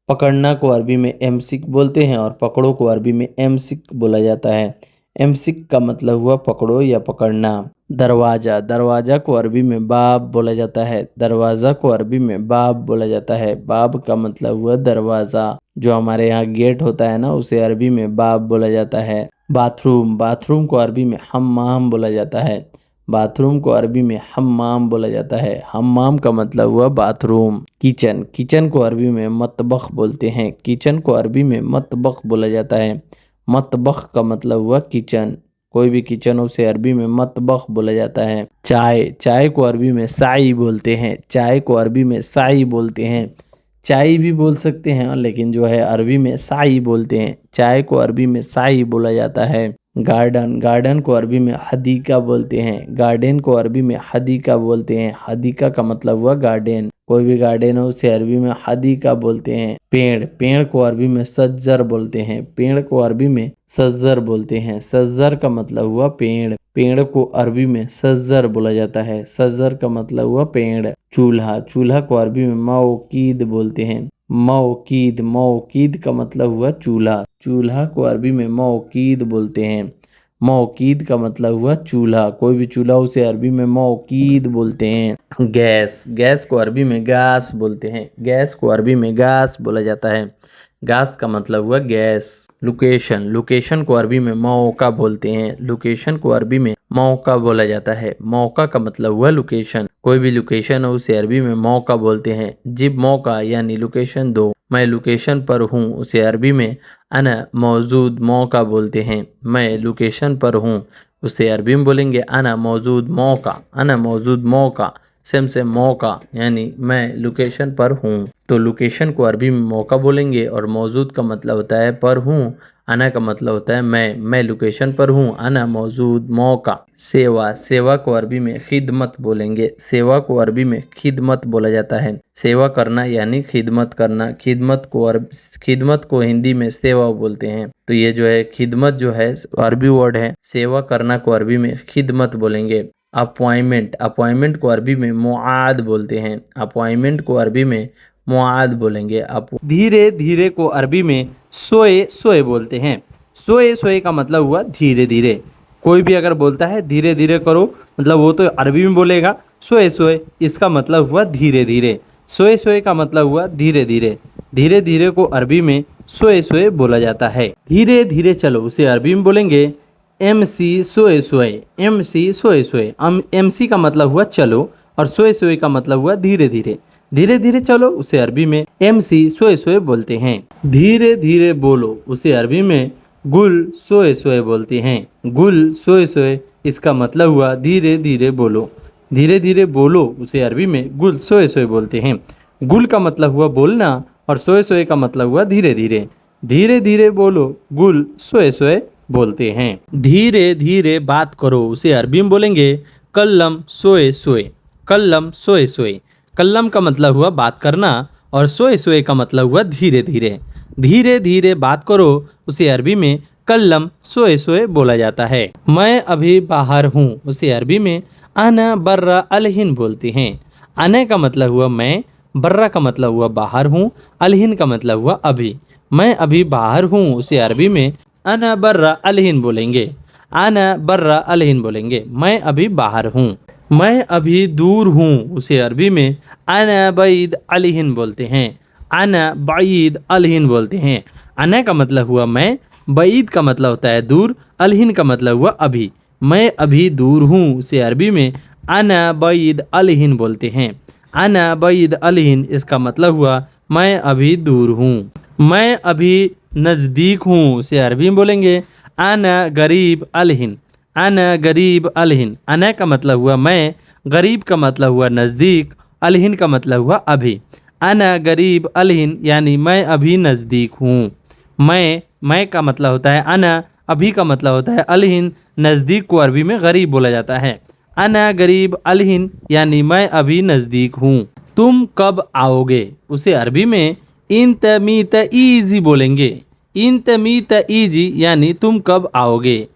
पकड़ना को अरबी में एमसीक बोलते हैं और पकड़ो को अरबी में एमसीक बोला जाता है। एमसीक का मतलब हुआ पकड़ो या पकड़ना। दरवाज़ा, दरवाज़ा को अरबी में बाब बोला जाता है। दरवाज़ा को अरबी में बाब बोला जाता है। बाब का मतलब हुआ दरवाज़ा। जो हमारे यहाँ गेट होता है ना, उसे अरबी में बाब बोला जाता है। बाथरूम, बाथरूम को अरबी में हम्माम बोला जाता है। बाथरूम को अरबी में हम्माम बोला जाता है। हम्माम का मतलब हुआ बाथरूम। किचन, किचन को अरबी में मतबख बोलते हैं। किचन को अरबी में मतबख बोला जाता है। मतबख का मतलब हुआ किचन। कोई भी किचन हो उसे अरबी में मतबख बोला जाता है। चाय, चाय को अरबी में साई बोलते हैं। चाय को अरबी में साई बोलते हैं। चाय भी बोल सकते हैं लेकिन जो है अरबी में साई बोलते हैं। चाय को अरबी में साई बोला जाता है। गार्डन, गार्डन को अरबी में हदीका बोलते हैं। गार्डन को अरबी में हदीका बोलते हैं। हदीका का मतलब हुआ गार्डन। कोई भी गार्डन हो उसे अरबी में हदीका बोलते हैं। पेड़, पेड़ को अरबी में सज्जर बोलते हैं। पेड़ को अरबी में सज्जर बोलते हैं। सज्जर का मतलब हुआ पेड़। पेड़ को अरबी में सज्जर बोला जाता है। सज्जर का मतलब हुआ पेड़। चूल्हा, चूल्हा को अरबी में मौकीद बोलते हैं। मौकीद, मौकीद का मतलब हुआ चूल्हा। चूल्हा को अरबी में मौकीद बोलते हैं। मौकीद का मतलब हुआ चूल्हा। कोई भी चूल्हा उसे अरबी में मौकीद बोलते हैं। गैस, गैस को अरबी में गास बोलते हैं। गैस को अरबी में गास बोला जाता है। गास का मतलब हुआ गैस। लोकेशन, लोकेशन को अरबी में मौका बोलते हैं। लोकेशन को अरबी में मौका बोला जाता है। मौका का मतलब हुआ लोकेशन। कोई भी लोकेशन हो उसे अरबी में मौका बोलते हैं। जिब मौका यानी लोकेशन दो, मैं लोकेशन पर हूँ, उसे अरबी में अना मौजूद मौका बोलते हैं। मैं लोकेशन पर हूँ, उसे अरबी में बोलेंगे अना मौजूद मौका। अना मौजूद मौका सेम से मौका यानी मैं लोकेशन पर हूँ। तो लोकेशन को अरबी में मौका बोलेंगे और मौजूद का मतलब होता है पर हूँ। अना का मतलब होता है मैं लोकेशन पर हूँ। अना मौजूद मौका। सेवा, सेवा को अरबी में खिदमत बोलेंगे। सेवा को अरबी में खिदमत बोला जाता है। सेवा करना यानी खिदमत करना। खिदमत को हिंदी में सेवा बोलते हैं। तो ये जो है खिदमत जो है अरबी वर्ड है। सेवा करना को अरबी में खिदमत बोलेंगे। अपॉइंटमेंट, अपॉइंटमेंट को अरबी में मुआद बोलते हैं। अपॉइंटमेंट को अरबी में मुआद बोलेंगे। धीरे धीरे को अरबी में सोए सोए बोलते हैं। सोए सोए का मतलब हुआ धीरे धीरे। कोई भी अगर बोलता है धीरे धीरे करो, मतलब वो तो अरबी में बोलेगा सोए सोए, इसका मतलब हुआ धीरे धीरे। सोए सोए का मतलब हुआ धीरे धीरे। धीरे धीरे को अरबी में सोए सोए बोला जाता है। धीरे धीरे चलो उसे अरबी में बोलेंगे MC सोए सोए। MC सोए सोए। MC का मतलब हुआ चलो और सोए सोए का मतलब हुआ धीरे धीरे। धीरे धीरे चलो उसे अरबी में MC सोए सोए बोलते हैं। धीरे धीरे बोलो उसे अरबी में गुल सोए सोए बोलते हैं। गुल सोए सोए, इसका मतलब हुआ धीरे धीरे बोलो। धीरे धीरे बोलो उसे अरबी में गुल सोए सोए बोलते हैं। गुल का मतलब हुआ बोलना और सोए सोए का मतलब हुआ धीरे धीरे। धीरे धीरे बोलो गुल सोए सोए बोलते हैं। धीरे धीरे बात करो उसे अरबी में बोलेंगे कल्लम सोए सोए। कल्लम सोए सोए। कल्लम का मतलब हुआ बात करना और सोए सोए का मतलब हुआ धीरे धीरे। धीरे धीरे बात करो उसे अरबी में कल्लम सोए सोए बोला जाता है। मैं अभी बाहर हूँ उसे अरबी में अना बर्रा अलहिन बोलते हैं। अना का मतलब हुआ मैं, बर्रा का मतलब हुआ बाहर हूँ, अलहिन का मतलब हुआ अभी। मैं अभी बाहर हूँ उसे अरबी में अना बर्रा अलहिन बोलेंगे। अना बर्रा अलहिन बोलेंगे। मैं अभी बाहर हूँ। मैं अभी दूर हूँ उसे अरबी में अना बैद अलहिन बोलते हैं। अना बैद अलहिन बोलते हैं। अना का मतलब हुआ मैं, बैद का मतलब होता है दूर, अलहिन का मतलब हुआ अभी। मैं अभी दूर हूँ उसे अरबी में अना बैद अलहिन बोलते हैं। अना बैद अलहिन, इसका मतलब हुआ मैं अभी दूर हूँ। मैं अभी नज़दीक हूँ उसे अरबी में बोलेंगे अना गरीब अलहिन। अना गरीब अलहिन। अना का मतलब हुआ मैं, गरीब का मतलब हुआ नज़दीक, अलहिन का मतलब हुआ अभी। अना गरीब अलहिन यानी मैं अभी नज़दीक हूँ। मैं का मतलब होता है अना, अभी का मतलब होता है अलहिन, नज़दीक को अरबी में गरीब बोला जाता है। अना गरीब अलहिन यानी मैं अभी नज़दीक हूँ। तुम कब आओगे, उसे अरबी में इंत मीत ईजी बोलेंगे। इंत मीत ईजी यानी तुम कब आओगे।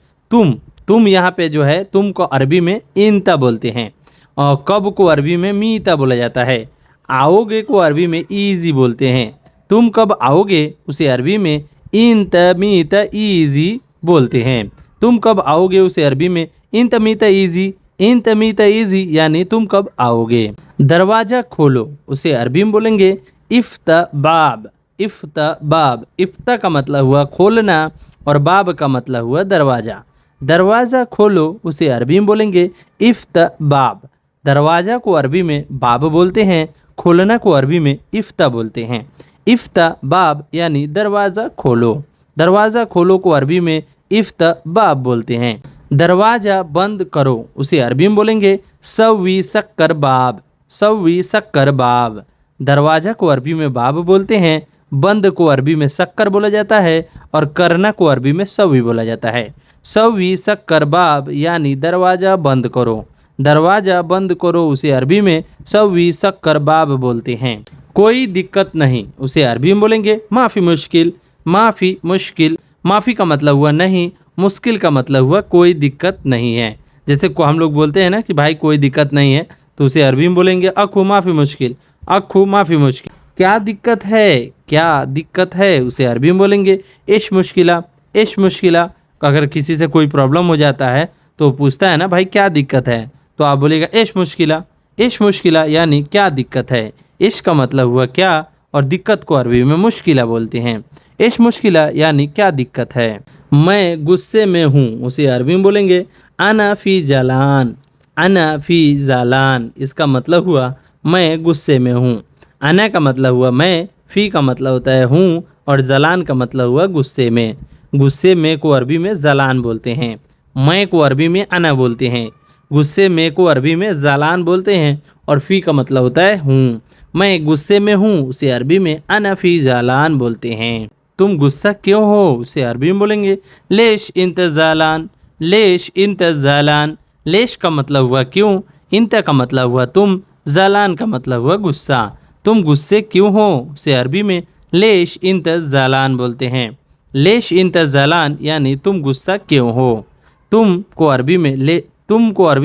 तुम यहाँ पे जो है तुम को अरबी में इंता बोलते हैं और कब को अरबी में मीता बोला जाता है। आओगे को अरबी में ईजी बोलते हैं। तुम कब आओगे उसे अरबी में इंत मीत ईजी बोलते हैं। तुम कब आओगे उसे अरबी में इंत मीत ईजी, इंत मीत ईजी यानी तुम कब आओगे। दरवाज़ा खोलो उसे अरबी में बोलेंगे इफ्ता बाब। इफ्ता बाब, इफ्ता का मतलब हुआ खोलना और बाब का मतलब हुआ दरवाज़ा। दरवाज़ा खोलो उसे अरबी में बोलेंगे इफ्ता बाब। दरवाज़ा को अरबी में बाब बोलते हैं, खोलना को अरबी में इफ्ता बोलते हैं। इफ्ता बाब यानी दरवाज़ा खोलो। दरवाज़ा खोलो को अरबी में इफ्ता बाब बोलते हैं। दरवाज़ा बंद करो उसे अरबी में बोलेंगे सव्वी शक्कर बाब। सव्वी शक्कर बाब। दरवाज़ा को अरबी में बाब बोलते हैं, बंद को अरबी में शक्कर बोला जाता है और करना को अरबी में सव्वी बोला जाता है। सव्वी शक्कर बाब यानी दरवाज़ा बंद करो। दरवाज़ा बंद करो उसे अरबी में सव्वी शक्कर बाब बोलते हैं। कोई दिक्कत नहीं उसे अरबी में बोलेंगे माफ़ी मुश्किल। माफ़ी मुश्किल, माफ़ी का मतलब हुआ नहीं, मुश्किल का मतलब हुआ कोई दिक्कत नहीं है। जैसे को हम लोग बोलते हैं ना कि भाई कोई दिक्कत नहीं है, तो उसे अरबी में बोलेंगे अखु माफ़ी मुश्किल। अखु माफ़ी मुश्किल। क्या दिक्कत है, क्या दिक्कत है उसे अरबी में बोलेंगे इश मुश्किला। इश मुश्किला। अगर किसी से कोई प्रॉब्लम हो जाता है तो पूछता है ना भाई क्या दिक्कत है, तो आप बोलेगा इश मुश्किला। इश मुश्किला यानी क्या दिक्कत है। इश का मतलब हुआ क्या और दिक्कत को अरबी में मुश्किला बोलते हैं। इश मुश्किला यानी क्या दिक्कत है। मैं गुस्से में हूँ उसे अरबी में बोलेंगे अना फी जलान। अना फी जालान। इसका मतलब हुआ मैं गुस्से में हूँ। अना का मतलब हुआ मैं, फ़ी का मतलब होता है हूँ और जलान का मतलब हुआ गुस्से में। गुस्से में को अरबी में जलान बोलते हैं। मैं को अरबी में अना बोलते हैं। गुस्से में को अरबी में जलान बोलते हैं और फ़ी का मतलब होता है हूँ। मैं गुस्से में हूँ उसे अरबी में अना फ़ी जलान बोलते हैं। तुम गुस्सा क्यों हो उसे अरबी में बोलेंगे लेश इंत जालान। लेश इंत जालान। लेश का मतलब हुआ क्यों, इंत का मतलब हुआ तुम, जालान का मतलब हुआ गुस्सा। तुम गुस्से क्यों हो उसे अरबी में लेश इंत जालान बोलते हैं। लेश इंत जालान यानी तुम गुस्सा क्यों हो। तुम को अरबी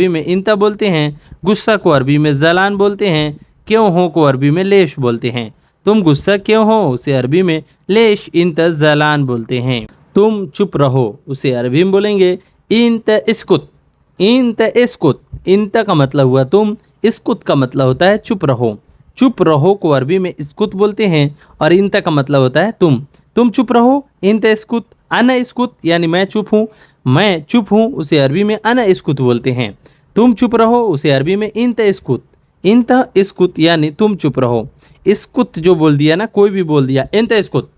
में इंत बोलते हैं, गुस्सा को अरबी में जालान बोलते हैं, क्यों हो को अरबी में लेश बोलते हैं। तुम गुस्सा क्यों हो उसे अरबी में लेश इंत जालान बोलते हैं। तुम चुप रहो उसे अरबी में बोलेंगे इंत इस्कुत। इंत इस्कुत। इंत का मतलब हुआ तुम, इस्कुत का मतलब होता है चुप रहो। चुप रहो को अरबी में इस्कुत बोलते हैं और इंत का मतलब होता है तुम। तुम चुप रहो इंत इस्कुत। अना इस्कुत यानी मैं चुप हूँ। मैं चुप हूँ उसे अरबी में अना इस्कुत बोलते हैं। तुम चुप रहो उसे अरबी में इंत इस्कुत। इंत इस्कुत यानी तुम चुप रहो। इस्कुत जो बोल दिया ना, कोई भी बोल दिया इंत इस्कुत,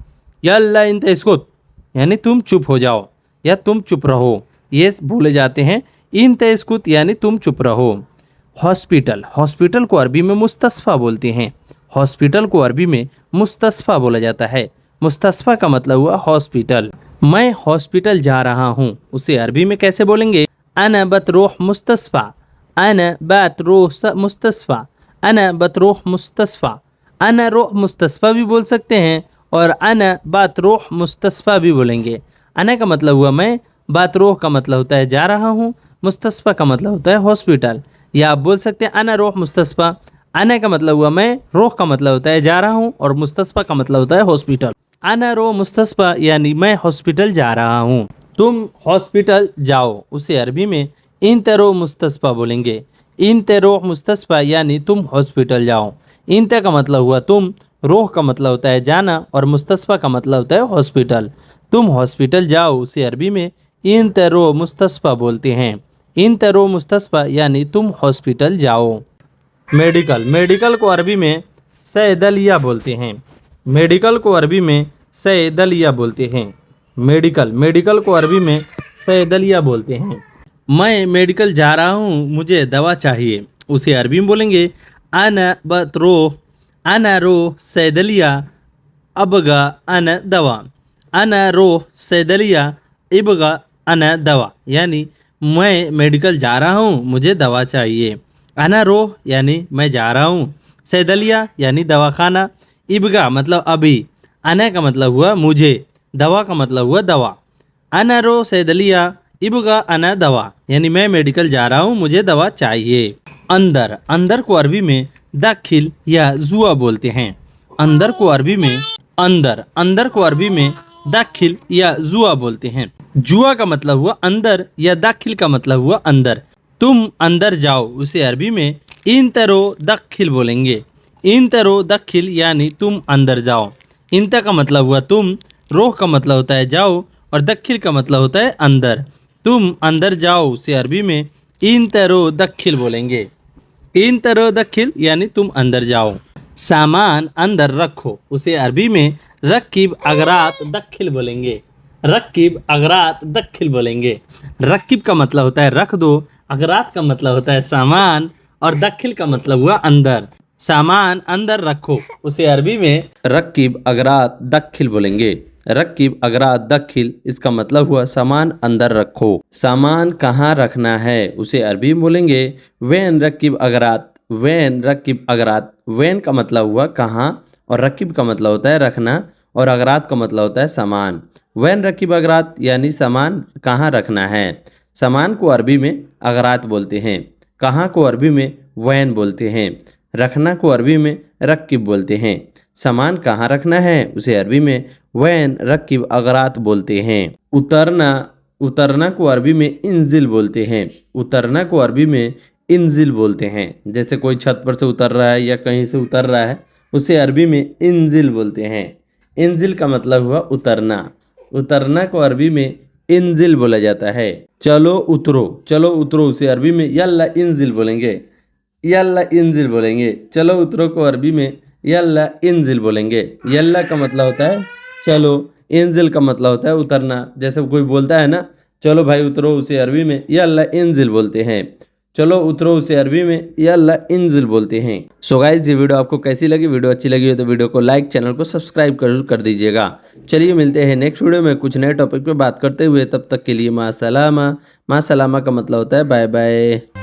यल्ला इंत इस्कुत यानी तुम चुप हो जाओ या तुम चुप रहो, ये बोले जाते हैं इंत इस्कुत यानी तुम चुप रहो। हॉस्पिटल। हॉस्पिटल को अरबी में मुस्तस्फा बोलते हैं। हॉस्पिटल को अरबी में मुस्तस्फा बोला जाता है। मुस्तस्फा का मतलब हुआ हॉस्पिटल। मैं हॉस्पिटल जा रहा हूँ उसे अरबी में कैसे बोलेंगे अना बतरोह मुस्तस्फा। अना बतरोह मुस्तस्फा। अना बतरोह मुस्तस्फा। अना रोह मुस्तस्फा भी बोल सकते हैं और अना बतरोह मुस्तस्फा भी बोलेंगे। अना का मतलब हुआ मैं, बतरोह का मतलब होता है जा रहा हूँ, मुस्तस्फा का मतलब होता है हॉस्पिटल। या आप बोल सकते हैं अना रोह मुस्तस्फा। अना का मतलब हुआ मैं, रोह का मतलब होता है जा रहा हूँ और मुस्तस्फा का मतलब होता है हॉस्पिटल। अना रोह मुस्तस्फा यानी मैं हॉस्पिटल जा रहा हूँ। तुम हॉस्पिटल जाओ उसे अरबी में इंत रोह मुस्तस्फा बोलेंगे। इंत रोह मुस्तस्फा यानी तुम हॉस्पिटल जाओ। इंत का मतलब हुआ तुम, रोह का मतलब होता है जाना और मुस्तस्फा का मतलब होता है हॉस्पिटल। तुम हॉस्पिटल जाओ उसे अरबी में इंत रोह मुस्तस्फा बोलते हैं। इंत रोह मुस्तस्फा यानी तुम हॉस्पिटल जाओ। मेडिकल। मेडिकल को अरबी में सैदलिया बोलते हैं। मेडिकल को अरबी में सैदलिया बोलते हैं। मेडिकल। मेडिकल को अरबी में सैदलिया बोलते हैं। मैं मेडिकल जा रहा हूँ, मुझे दवा चाहिए, उसे अरबी में बोलेंगे अना बतरो अना रो सैदलिया अबगा अना दवा। अना रो सैदलिया इबगा अना दवा, यानी मैं मेडिकल जा रहा हूँ, मुझे दवा चाहिए। अना रो यानी मैं जा रहा हूँ, सैदलिया यानी दवाखाना, इबगा मतलब अभी, अना का मतलब हुआ मुझे, दवा का मतलब हुआ दवा। अना रो सैदलिया इबगा अना दवा, यानी मैं मेडिकल जा रहा हूँ, मुझे दवा चाहिए। अंदर, अंदर को अरबी में दाखिल या जुआ बोलते हैं। अंदर को अरबी में अंदर, अंदर को अरबी में दाखिल या जुआ बोलते हैं। जुआ का मतलब हुआ अंदर या दाखिल का मतलब हुआ अंदर। तुम अंदर जाओ, उसे अरबी में इन तरो दखिल बोलेंगे। इन तरो दखिल यानी तुम अंदर जाओ। इंता का मतलब हुआ तुम, रोह का मतलब होता है जाओ और दखिल का मतलब होता है अंदर। तुम अंदर जाओ, उसे अरबी में इन तरो दखिल बोलेंगे। इन तरो दखिल यानी तुम अंदर जाओ। सामान अंदर रखो, उसे अरबी में रकीब अगरात दखिल बोलेंगे। रकीब अगरात दखिल बोलेंगे। रकीब का मतलब होता है रख दो, अगरात का मतलब होता है सामान और दखिल का मतलब हुआ अंदर। सामान अंदर रखो, उसे अरबी में रकीब अगरात दखिल बोलेंगे। रकीब अगरात दखिल, इसका मतलब हुआ सामान अंदर रखो। सामान कहाँ रखना है, उसे अरबी में बोलेंगे van Raqib अगरात। Van Raqib अगरात, van का मतलब हुआ कहाँ और रकीब का मतलब होता है रखना और अगरात का मतलब होता है सामान। वैन रकीब अगरात यानी सामान कहाँ रखना है। सामान को अरबी में अगरात बोलते हैं, कहाँ को अरबी में वैन बोलते हैं, रखना को अरबी में रकीब बोलते हैं। सामान कहाँ रखना है, उसे अरबी में वैन रकीब अगरात बोलते हैं। उतरना, उतरना को अरबी में इंजिल बोलते हैं। उतरना को अरबी में इंजिल बोलते हैं। जैसे कोई छत पर से उतर रहा है या कहीं से उतर रहा है, उसे अरबी में इंजिल बोलते हैं। इंजिल का मतलब हुआ उतरना। उतरना को अरबी में इंजिल बोला जाता है। चलो उतरो, चलो उतरो, उसे अरबी में यल्ला इंजिल बोलेंगे। यल्ला इंजिल बोलेंगे। चलो उतरो को अरबी में यल्ला इंजिल बोलेंगे। यल्ला का मतलब होता है चलो, इंजिल का मतलब होता है उतरना। जैसे कोई बोलता है ना चलो भाई उतरो, उसे अरबी में यल्ला इंजिल बोलते हैं। चलो उतरो, उसे अरबी में यल्ला इंजिल बोलते हैं। सो गाइस, ये वीडियो आपको कैसी लगी? वीडियो अच्छी लगी हो तो वीडियो को लाइक, चैनल को सब्सक्राइब जरूर कर दीजिएगा। चलिए मिलते हैं नेक्स्ट वीडियो में कुछ नए टॉपिक पे बात करते हुए। तब तक के लिए माँ सलामा। माँ सलामा का मतलब होता है बाय बाय।